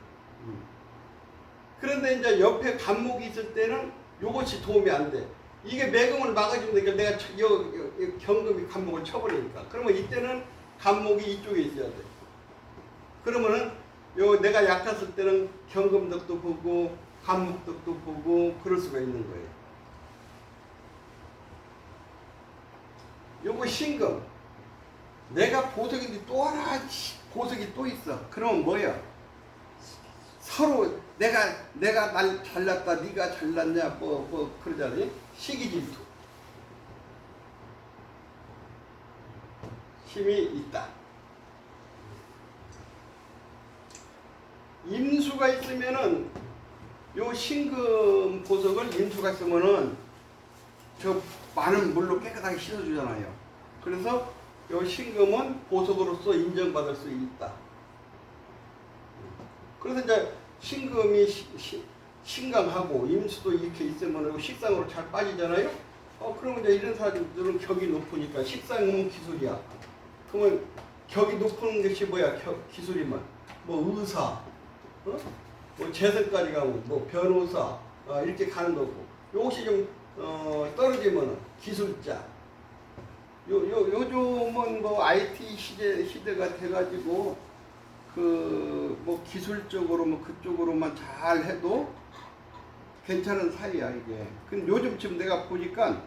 그런데 이제 옆에 간목이 있을 때는 요것이 도움이 안 돼. 이게 매금을 막아주면 되니까 내가 경금이 간목을 쳐버리니까. 그러면 이때는 간목이 이쪽에 있어야 돼. 그러면은 내가 약했을 때는 경금덕도 보고 간목덕도 보고 그럴 수가 있는 거예요. 요거 신금. 내가 보석인데 또 하나 보석이 또 있어. 그러면 뭐야? 서로 내가 날 잘났다, 네가 잘났냐, 뭐 그러잖니. 시기질투. 힘이 있다. 임수가 있으면은 요 신금 보석을 임수가 있으면은 저 많은 물로 깨끗하게 씻어주잖아요. 그래서 요 신금은 보석으로서 인정받을 수 있다. 그래서 이제 신금이 신강하고 임수도 이렇게 있으면 식상으로 잘 빠지잖아요. 그러면 이제 이런 사람들은 격이 높으니까 식상은 기술이야. 그러면 격이 높은 것이 뭐야? 기술이면 뭐 의사, 뭐 재선까지 가면 뭐 변호사 이렇게 가는 거고. 요것이 좀 떨어지면 기술자. 요즘은 뭐 IT 시대가 돼가지고 뭐 기술적으로 뭐 그쪽으로만 잘 해도 괜찮은 사이야 이게. 근데 요즘 지금 내가 보니까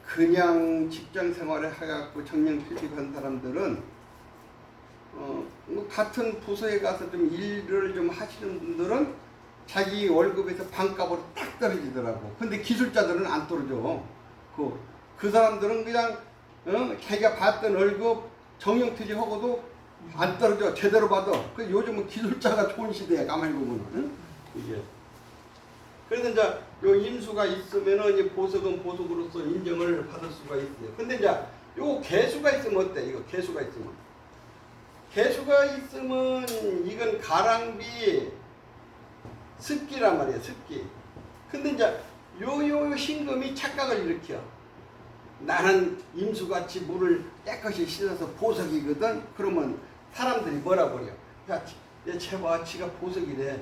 그냥 직장 생활을 해갖고 정년 퇴직한 사람들은 뭐 같은 부서에 가서 좀 일을 좀 하시는 분들은 자기 월급에서 반값으로 딱 떨어지더라고. 근데 기술자들은 안 떨어져. 그 사람들은 그냥 자기가 받던 월급 정년퇴직하고도 안 떨어져. 제대로 받아. 요즘은 기술자가 좋은 시대야. 가만히 보면은. 이게. 그래서 이제 요 임수가 있으면은 이 보석은 보석으로서 인정을 받을 수가 있어요. 근데 이제 요 개수가 있으면 어때? 이거 개수가 있으면. 개수가 있으면 이건 가랑비 습기란 말이야. 습기. 근데 이제 요 신금이 착각을 일으켜. 나는 임수같이 물을 깨끗이 씻어서 보석이거든. 그러면 사람들이 뭐라 그래요? 야, 얘 제발 지가 보석이래.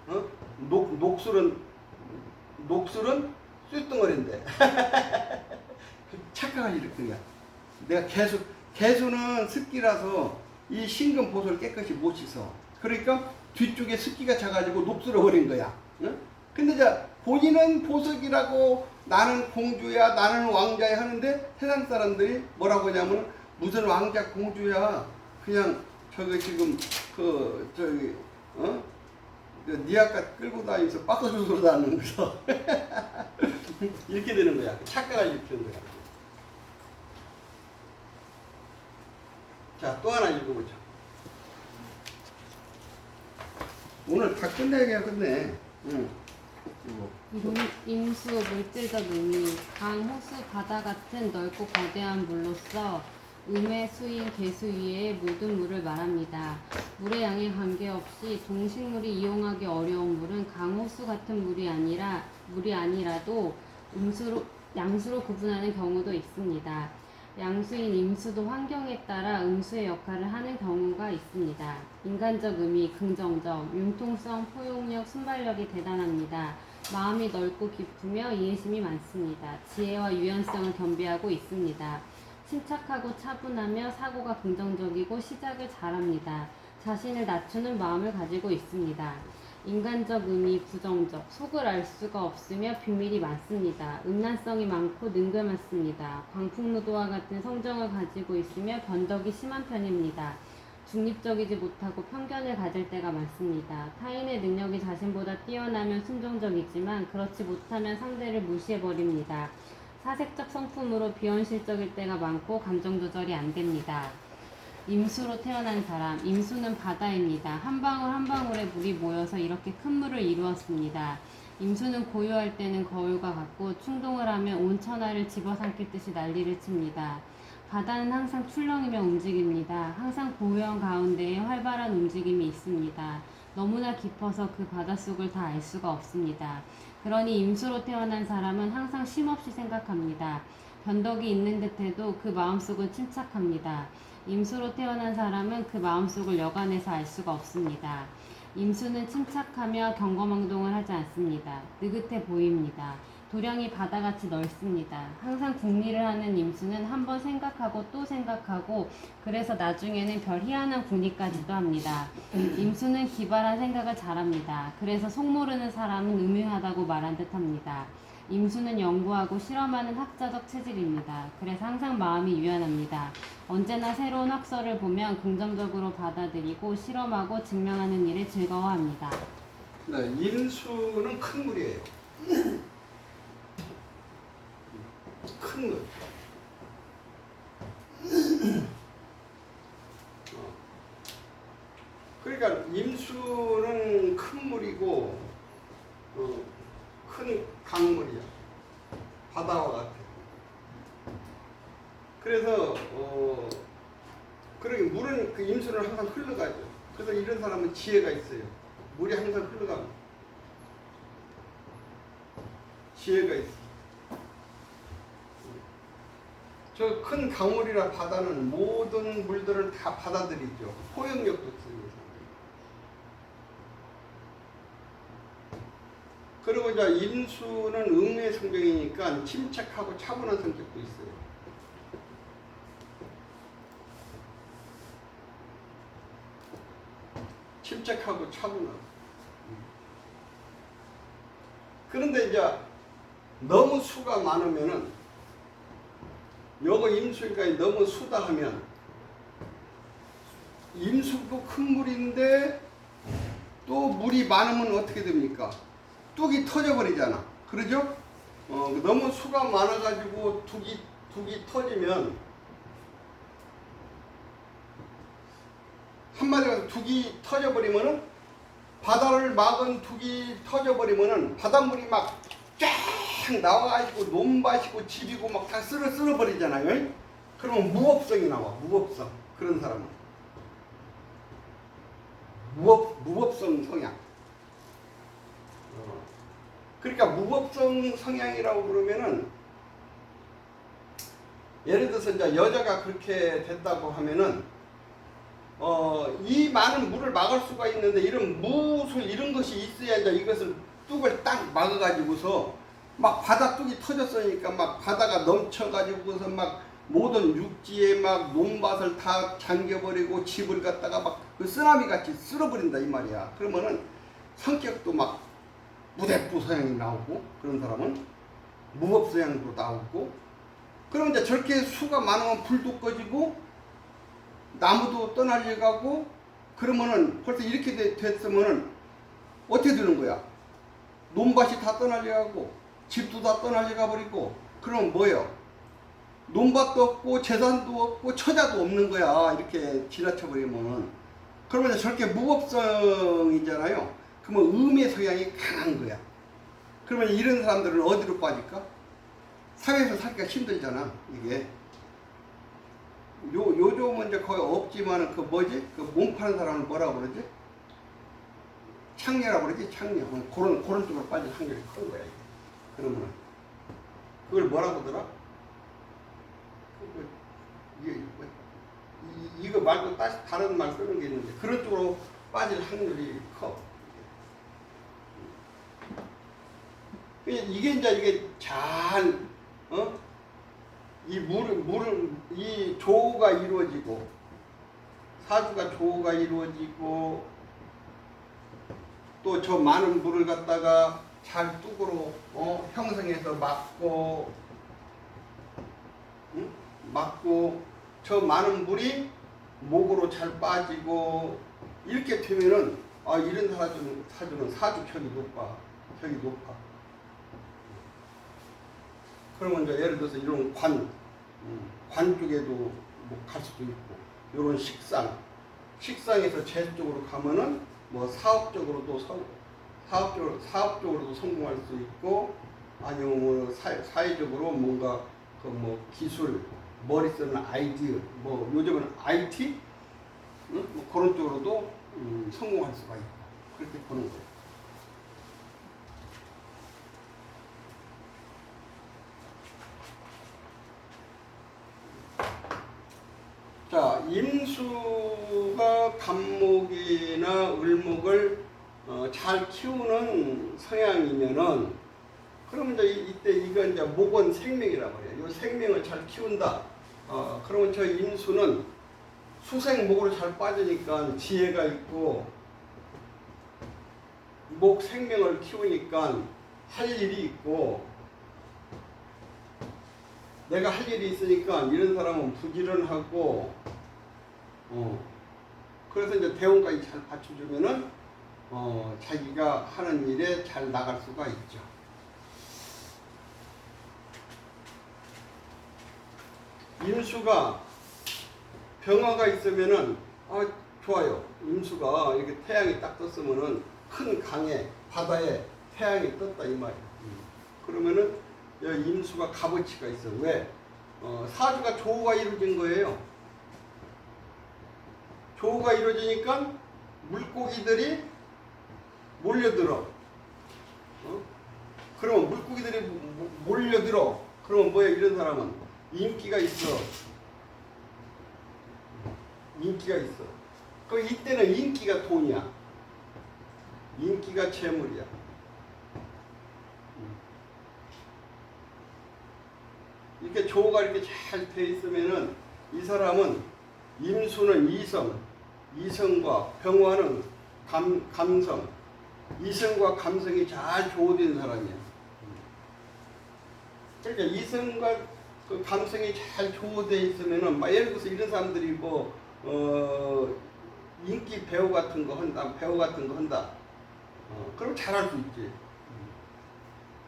어? 녹술은 쇳덩어리인데. 착각을 일으킨 거야. 내가 개수는 습기라서 이 싱근 보석을 깨끗이 못 씻어. 그러니까 뒤쪽에 습기가 차가지고 녹슬어 버린 거야. 응? 근데 자 본인은 보석이라고 나는 공주야, 나는 왕자야 하는데 세상 사람들이 뭐라고 하냐면 무슨 왕자 공주야, 그냥 저기 지금 니 아까 끌고 다니면서 빠꾸수로 다니면서 이렇게 되는 거야. 착각을 일으키는 거야. 자, 또 하나 읽어보자. 오늘 다 끝내야 끝내. 응. 임수 물질적 의미 강, 호수, 바다 같은 넓고 거대한 물로서 음의 수인 개수 위에 모든 물을 말합니다. 물의 양에 관계없이 동식물이 이용하기 어려운 물은 강, 호수 같은 물이 아니라도 양수로 구분하는 경우도 있습니다. 양수인 임수도 환경에 따라 음수의 역할을 하는 경우가 있습니다. 인간적 의미, 긍정적, 융통성, 포용력, 순발력이 대단합니다. 마음이 넓고 깊으며 이해심이 많습니다. 지혜와 유연성을 겸비하고 있습니다. 침착하고 차분하며 사고가 긍정적이고 시작을 잘합니다. 자신을 낮추는 마음을 가지고 있습니다. 인간적 의미, 부정적, 속을 알 수가 없으며 비밀이 많습니다. 음란성이 많고 능글맞습니다. 광풍노도와 같은 성정을 가지고 있으며 변덕이 심한 편입니다. 중립적이지 못하고 편견을 가질 때가 많습니다. 타인의 능력이 자신보다 뛰어나면 순종적이지만 그렇지 못하면 상대를 무시해버립니다. 사색적 성품으로 비현실적일 때가 많고 감정 조절이 안 됩니다. 임수로 태어난 사람, 임수는 바다입니다. 한 방울 한 방울의 물이 모여서 이렇게 큰 물을 이루었습니다. 임수는 고요할 때는 거울과 같고 충동을 하면 온 천하를 집어삼킬 듯이 난리를 칩니다. 바다는 항상 출렁이며 움직입니다. 항상 고요한 가운데에 활발한 움직임이 있습니다. 너무나 깊어서 그 바닷속을 다 알 수가 없습니다. 그러니 임수로 태어난 사람은 항상 쉼없이 생각합니다. 변덕이 있는 듯해도 그 마음속은 침착합니다. 임수로 태어난 사람은 그 마음속을 여간해서 알 수가 없습니다. 임수는 침착하며 경거망동을 하지 않습니다. 느긋해 보입니다. 도량이 바다같이 넓습니다. 항상 궁리를 하는 임수는 한번 생각하고 또 생각하고 그래서 나중에는 별 희한한 궁리까지도 합니다. 임수는 기발한 생각을 잘합니다. 그래서 속모르는 사람은 음흉하다고 말한 듯합니다. 임수는 연구하고 실험하는 학자적 체질입니다. 그래서 항상 마음이 유연합니다. 언제나 새로운 학설을 보면 긍정적으로 받아들이고 실험하고 증명하는 일에 즐거워합니다. 네, 임수는 큰 물이에요. 큰 물. 그러니까 임수는 큰 물이고 큰 강물이야. 바다와 같아. 그래서 그러게 물은 그 임수는 항상 흘러가죠. 그래서 이런 사람은 지혜가 있어요. 물이 항상 흘러갑니다. 지혜가 있어. 저 큰 강물이나 바다는 모든 물들을 다 받아들이죠. 포용력도 있습니다. 그리고 이제 임수는 음의 성격이니까 침착하고 차분한 성격도 있어요. 침착하고 차분하고. 그런데 이제 너무 수가 많으면은 요거 임수니까 너무 수다 하면 임수도 큰 물인데 또 물이 많으면 어떻게 됩니까? 뚝이 터져버리잖아. 그러죠? 너무 수가 많아가지고 뚝이 터지면 한마디로 뚝이 터져버리면은 바다를 막은 뚝이 터져버리면은 바닷물이 막 쫙 나와가지고 논밭이고 집이고 막 다 쓸어버리잖아요. 그러면 무법성이 나와. 무법성. 그런 사람은 무법성 성향. 그러니까 무법성 성향이라고 그러면은 예를 들어서 이제 여자가 그렇게 됐다고 하면은 이 많은 물을 막을 수가 있는데 이런 무술 이런 것이 있어야 이제 이것을 뚝을 딱 막아가지고서 막 바다 뚝이 터졌으니까 막 바다가 넘쳐가지고서 막 모든 육지에 막 논밭을 다 잠겨버리고 집을 갖다가 막 그 쓰나미 같이 쓸어버린다 이 말이야. 그러면은 성격도 막 무대부 서양이 나오고 그런 사람은 무법 서양도 나오고 그러면 이제 저렇게 수가 많으면 불도 꺼지고 나무도 떠날려가고 그러면은 벌써 이렇게 됐으면은 어떻게 되는 거야? 논밭이 다 떠날려가고 집도 다 떠날려가 버리고 그러면 뭐예요? 논밭도 없고 재산도 없고 처자도 없는 거야. 이렇게 지나쳐 버리면은 그러면 저렇게 무법성이잖아요. 그러면 음의 성향이 강한 거야. 그러면 이런 사람들은 어디로 빠질까? 사회에서 살기가 힘들잖아. 이게 요즘은 이제 거의 없지만은 그 뭐지? 그 몸 파는 사람을 뭐라고 그러지? 창녀라고 그러지? 창녀. 그런 쪽으로 빠질 확률이 큰 거야. 이게. 그러면 그걸 뭐라고 하더라? 이거 말고 다른 말 쓰는 게 있는데 그런 쪽으로 빠질 확률이 커. 이게 이제 잘 이 조가 이루어지고 사주가 조가 이루어지고 또 저 많은 물을 갖다가 잘 뚝으로 형성해서 막고 저 많은 물이 목으로 잘 빠지고 이렇게 되면은 이런 사주는 사주격이 높아. 격이 높아. 그러면 이제 예를 들어서 이런 관 쪽에도 뭐 갈 수도 있고, 이런 식상에서 재 쪽으로 가면은 뭐 사업적으로도 성공할 수 있고, 아니면 뭐 사회적으로 뭔가 그 뭐 기술, 머리 쓰는 아이디어, 뭐 요즘은 IT, 뭐 그런 쪽으로도 성공할 수가 있고 그렇게 보는 거예요. 자, 임수가 간목이나 을목을 잘 키우는 성향이면은, 그러면 이제 이때 이건 이제 목은 생명이라고 해요. 이 생명을 잘 키운다. 그러면 저 임수는 수생목으로 잘 빠지니까 지혜가 있고, 목 생명을 키우니까 할 일이 있고, 내가 할 일이 있으니까 이런 사람은 부지런하고, 그래서 이제 대원까지 잘 받쳐주면은, 자기가 하는 일에 잘 나갈 수가 있죠. 임수가 병화가 있으면은, 좋아요. 임수가 이렇게 태양이 딱 떴으면은 큰 강에, 바다에 태양이 떴다 이 말이에요. 그러면은 임수가 값어치가 있어. 왜? 사주가 조우가 이루어진 거예요. 조우가 이루어지니까 물고기들이 몰려들어. 그러면 물고기들이 몰려들어. 그러면 뭐야? 이런 사람은 인기가 있어. 인기가 있어. 그럼 이때는 인기가 돈이야. 인기가 재물이야. 이렇게 조가 이렇게 잘 돼 있으면은 이 사람은, 임수는 이성과 병화는 감성, 이성과 감성이 잘 조화된 사람이야. 그러니까 이성과 그 감성이 잘 조화되어 있으면은, 예를 들어서 이런 사람들이 인기 배우 같은 거 한다. 그럼 잘할 수 있지.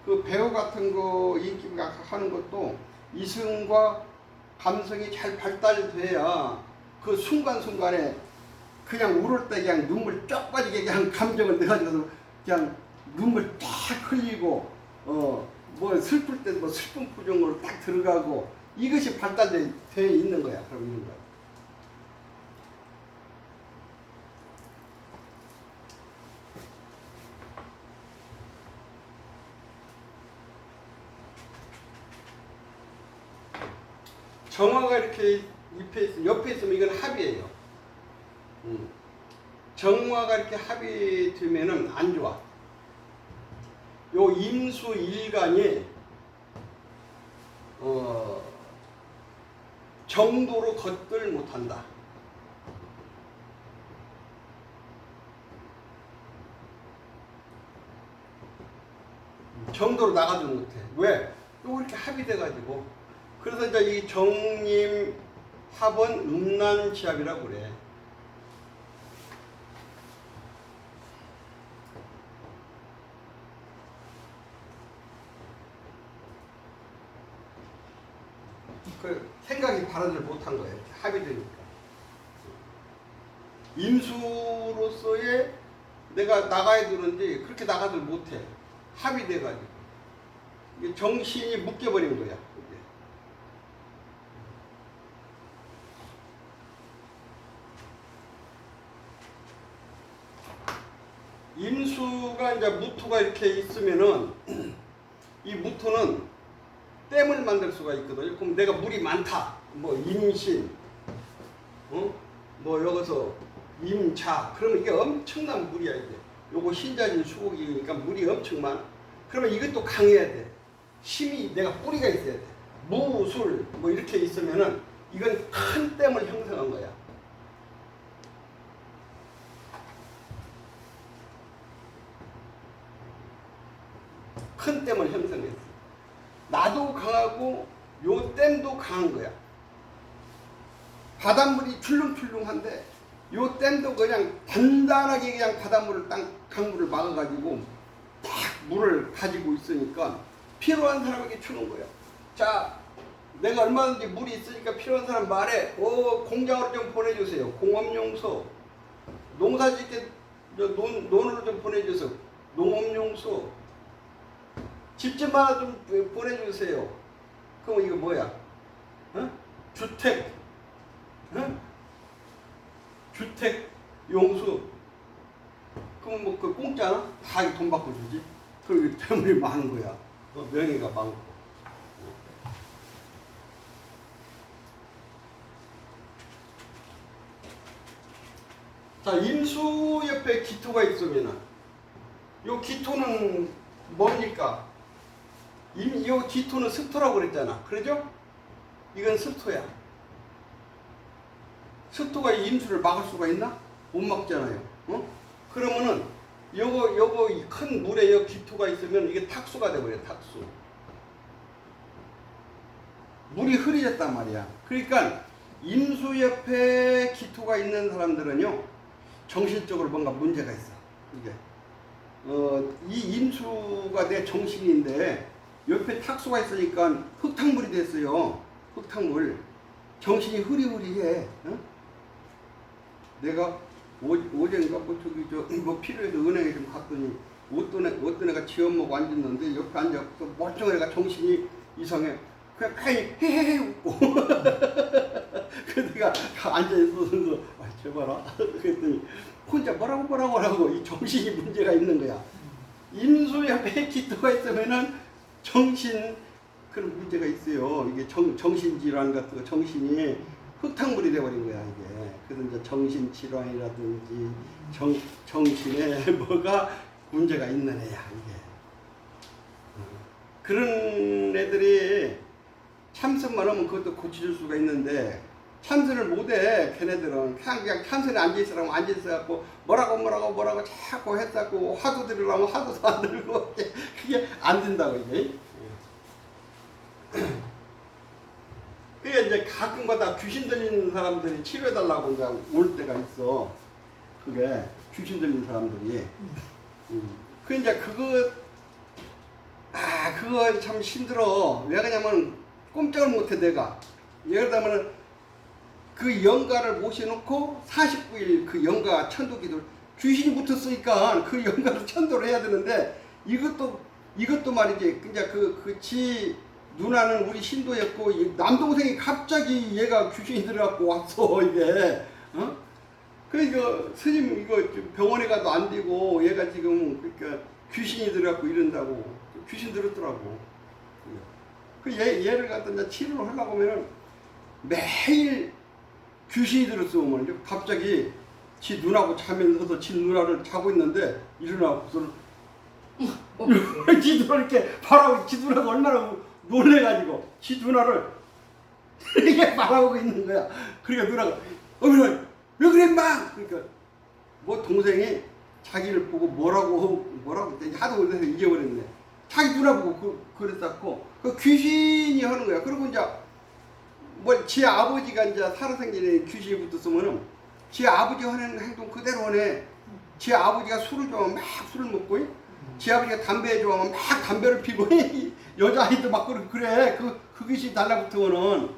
그 배우 같은 거 인기 하는 것도 이성과 감성이 잘 발달돼야 그 순간순간에 그냥 울을 때 그냥 눈물 쫙 빠지게 그냥 감정을 내가지고 그냥 눈물 쫙 흘리고, 뭐 슬플 때 뭐 슬픈 표정으로 딱 들어가고, 이것이 발달되어 있는 거야. 그럼 이런 거야. 정화가 이렇게 옆에 있으면 이건 합이에요. 정화가 이렇게 합이 되면은 안 좋아. 요 임수 일간이 정도로 걷들 못한다. 정도로 나가지 못해. 왜? 또 이렇게 합이 돼가지고. 그래서 이제 이 정임 합은 음란지합이라고 그래. 그 생각이 바라질 못한 거예요. 이렇게 합이 되니까. 임수로서의 내가 나가야 되는데 그렇게 나가질 못해. 합이 돼가지고. 정신이 묶여버린 거야. 임수가 이제 무토가 이렇게 있으면은 이 무토는 댐을 만들 수가 있거든요. 그럼 내가 물이 많다. 뭐 임신, 뭐 여기서 임자. 그러면 이게 엄청난 물이야 이게. 요거 신자진 수국이니까 물이 엄청 많아. 그러면 이것도 강해야 돼. 힘이 내가 뿌리가 있어야 돼. 무술 뭐 이렇게 있으면은 이건 큰 댐을 형성한 거야. 큰 댐을 형성했어. 나도 강하고 요 댐도 강한 거야. 바닷물이 출렁출렁한데 요 댐도 그냥 단단하게 그냥 바닷물을 강물을 막아가지고 딱 물을 가지고 있으니까 필요한 사람에게 주는 거야. 자, 내가 얼마든지 물이 있으니까 필요한 사람 말해. 공장으로 좀 보내주세요. 공업용소. 농사짓게 논으로 좀 보내주세요. 농업용소. 집 좀 하나 좀 보내주세요. 그럼 이거 뭐야? 주택. 주택 용수. 그럼 뭐 그 공짜나? 다 돈 받고 주지. 그리고 재물이 많은 거야. 명예가 많고. 자, 임수 옆에 기토가 있으면은 요 기토는 뭡니까? 요 기토는 습토라고 그랬잖아. 그러죠? 이건 습토야. 습토가 임수를 막을 수가 있나? 못 막잖아요. 그러면은 요거 큰 물에 요 기토가 있으면 이게 탁수가 돼버려. 탁수. 물이 흐려졌단 말이야. 그러니까 임수 옆에 기토가 있는 사람들은요 정신적으로 뭔가 문제가 있어. 이게 이 임수가 내 정신인데 옆에 탁수가 있으니까 흙탕물이 됐어요. 흙탕물. 정신이 흐리흐리해. 내가 어젠가 뭐 필요해서 은행에 좀 갔더니 어떤 애가 지엄먹고 앉았는데 옆에 앉아서 멀쩡한 애가 정신이 이상해. 그냥 괜히 헤헤헤 웃고. 그 내가 앉아있어서 제발아. 그랬더니 혼자 뭐라고 하고 이 정신이 문제가 있는 거야. 임수 옆에 기토가 있으면은 정신 그런 문제가 있어요. 이게 정신질환 같은 거 정신이 흙탕물이 돼버린 거야 이게. 그래서 이제 정신질환이라든지 정신에 뭐가 문제가 있는 애야 이게. 그런 애들이 참선만 하면 그것도 고쳐줄 수가 있는데 참선을 못해. 걔네들은 그냥 참선에 앉아있으라고 앉아있어갖고 뭐라고 자꾸 했다고 화두 들으려면 화두도 안 들고 그게 안 된다고 이게. 그게 이제 가끔가다 귀신 들리는 사람들이 치료해달라고 이제 올 때가 있어. 그게 귀신 들리는 사람들이. 그 이제 그거 참 힘들어. 왜 그러냐면 꼼짝을 못해 내가. 예를 들면 그 영가를 모셔놓고 49일 그 영가 천도기도 귀신이 붙었으니까 그 영가를 천도를 해야 되는데 이것도 말이지. 이제 지 누나는 우리 신도였고 남동생이 갑자기 얘가 귀신이 들어갖고 왔어 이게. 그러니까 스님 이거 병원에 가도 안 되고 얘가 지금 그러니까 귀신이 들어갖고 이런다고. 귀신 들었더라고. 그 얘를 갖다 이제 치료를 하려고 하면은 매일 귀신이 들었으면 갑자기 지 누나하고 자면서도 지 누나를 자고 있는데 일어나고서는 지 누나 이렇게 바라보고 지 누나가 얼마나 놀래가지고 지 누나를 이렇게 바라보고 있는 거야. 그러니까 누나가 어머니 왜 그래 인마? 그러니까 뭐 동생이 자기를 보고 뭐라고 했더니 하도 그래서 잊어버렸네. 자기 누나 보고 그랬었고 그 귀신이 하는 거야. 그리고 이제 뭐 지 아버지가 이제 살아생전에 귀신이 붙었으면은 지 아버지 하는 행동 그대로 하네. 지 아버지가 술을 좋아하면 막 술을 먹고 지 아버지가 담배 좋아하면 막 담배를 피고 여자아이도 막 그래. 그 귀신이 달라붙으면은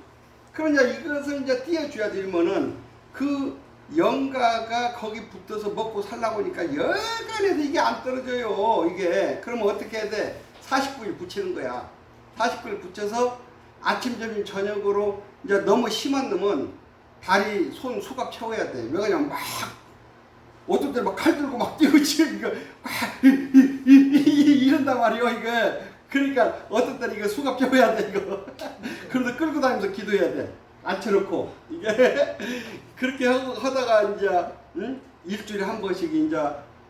그럼 이제 이것을 이제 띄워줘야 되면은 그 영가가 거기 붙어서 먹고 살라고 하니까 여간해서 이게 안 떨어져요. 이게 그러면 어떻게 해야 돼? 49일 붙이는 거야. 49일 붙여서 아침 점심 저녁으로 이제 너무 심한 놈은 다리 손 수갑 채워야 돼. 왜 그러냐면 막 어떤 때 막 칼 들고 막 뛰고 치고 이거 막 이런단 말이요. 이거 그러니까 어떤 때는 이거 수갑 채워야 돼 이거. 그래서 끌고 다니면서 기도해야 돼. 앉혀놓고 이게 그렇게 하다가 이제 일주일에 한 번씩 이제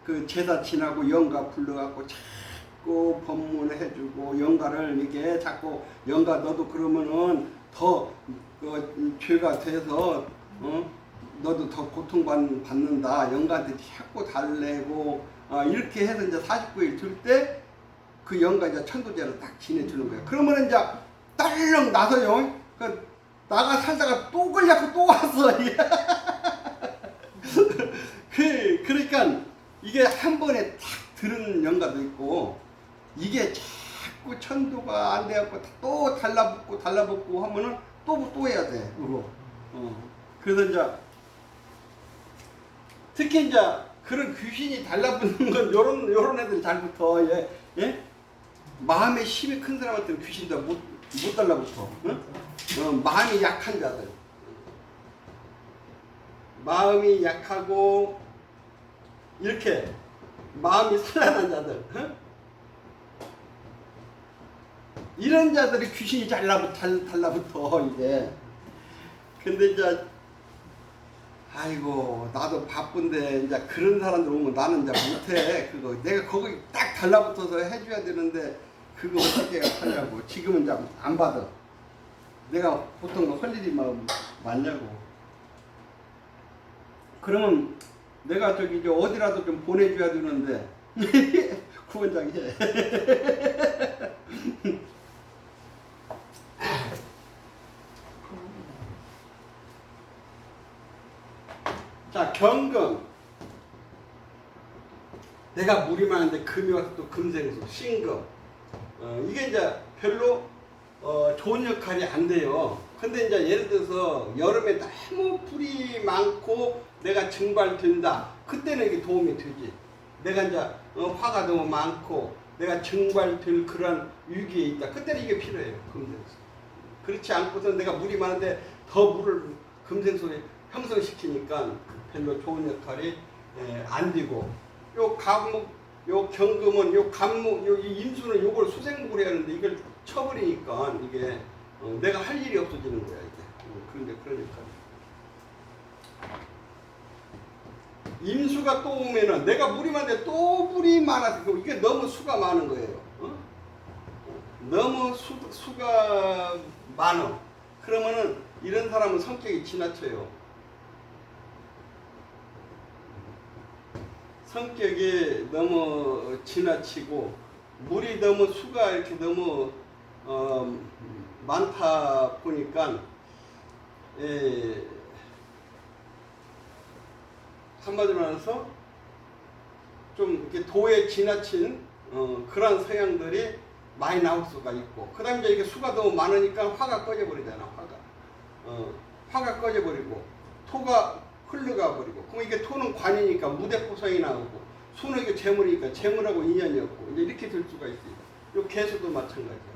그 제사 지나고 영가 불러갖고 자꾸 법문을 해주고 영가를 이게 자꾸 영가 너도 그러면은 더 죄가 돼서 너도 더 고통받는다. 영가한테 자꾸 달래고 이렇게 해서 이제 49일 줄 때 그 영가 이제 천도제를 딱 지내주는 거예요. 그러면 이제 딸렁 나서요. 나가 살다가 또 걸려고 또 왔어. 그러니까 이게 한 번에 탁 드는 영가도 있고 이게 자꾸 천도가 안 돼갖고 또 달라붙고 하면은 또 해야 돼. 그거. 그래서 이제 특히 이제 그런 귀신이 달라붙는 건 요런 애들이 잘 붙어. 예? 마음에 힘이 큰 사람한테는 귀신도 못 달라붙어. 마음이 약한 자들. 마음이 약하고 이렇게 마음이 산란한 자들. 이런 자들이 귀신이 달라붙어 이제. 근데 이제 아이고 나도 바쁜데 이제 그런 사람들 오면 나는 이제 못해. 그거 내가 거기 딱 달라붙어서 해줘야 되는데 그거 어떻게 하냐고. 지금은 이제 안 받아. 내가 보통 할 일이 많냐고. 그러면 내가 저기 이제 어디라도 좀 보내줘야 되는데 구원장이 해. 자, 경금. 내가 물이 많은데 금이 와서 또 금생수, 신금. 이게 이제 별로 좋은 역할이 안 돼요. 근데 이제 예를 들어서 여름에 너무 불이 많고 내가 증발된다. 그때는 이게 도움이 되지. 내가 이제 화가 너무 많고 내가 증발될 그런 위기에 있다. 그때는 이게 필요해요. 금생수. 그렇지 않고서 내가 물이 많은데 더 물을 금생수에 형성시키니까 별로 좋은 역할이 안 되고 요 감목, 요 경금은 요 감목, 요 임수는 요걸 수생목을 해야 하는데 이걸 쳐버리니까 이게 내가 할 일이 없어지는 거야 이게. 그런데 그러니까 임수가 또 오면은 내가 물이 많은데 또 물이 많아서 이게 너무 수가 많은 거예요. 너무 수가 많어. 그러면은 이런 사람은 성격이 지나쳐요. 성격이 너무 지나치고 물이 너무 수가 이렇게 너무 많다 보니까 한마디로 말해서 좀 이렇게 도에 지나친 그런 성향들이 많이 나올 수가 있고, 그 다음에 이게 수가 너무 많으니까 화가 꺼져버리잖아. 화가 꺼져버리고 토가 흘러가 버리고, 그럼 이게 토는 관이니까 무대포성이 나오고, 수는 이게 재물이니까 재물하고 인연이 없고, 이제 이렇게 될 수가 있어요. 요 개수도 마찬가지야.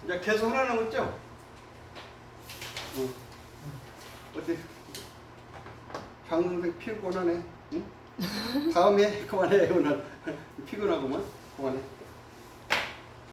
이제 개수 하나 남았죠? 어때? 장선생 피곤하네. 응? 다음에 그만해. 오늘 피곤하구만. 그만해.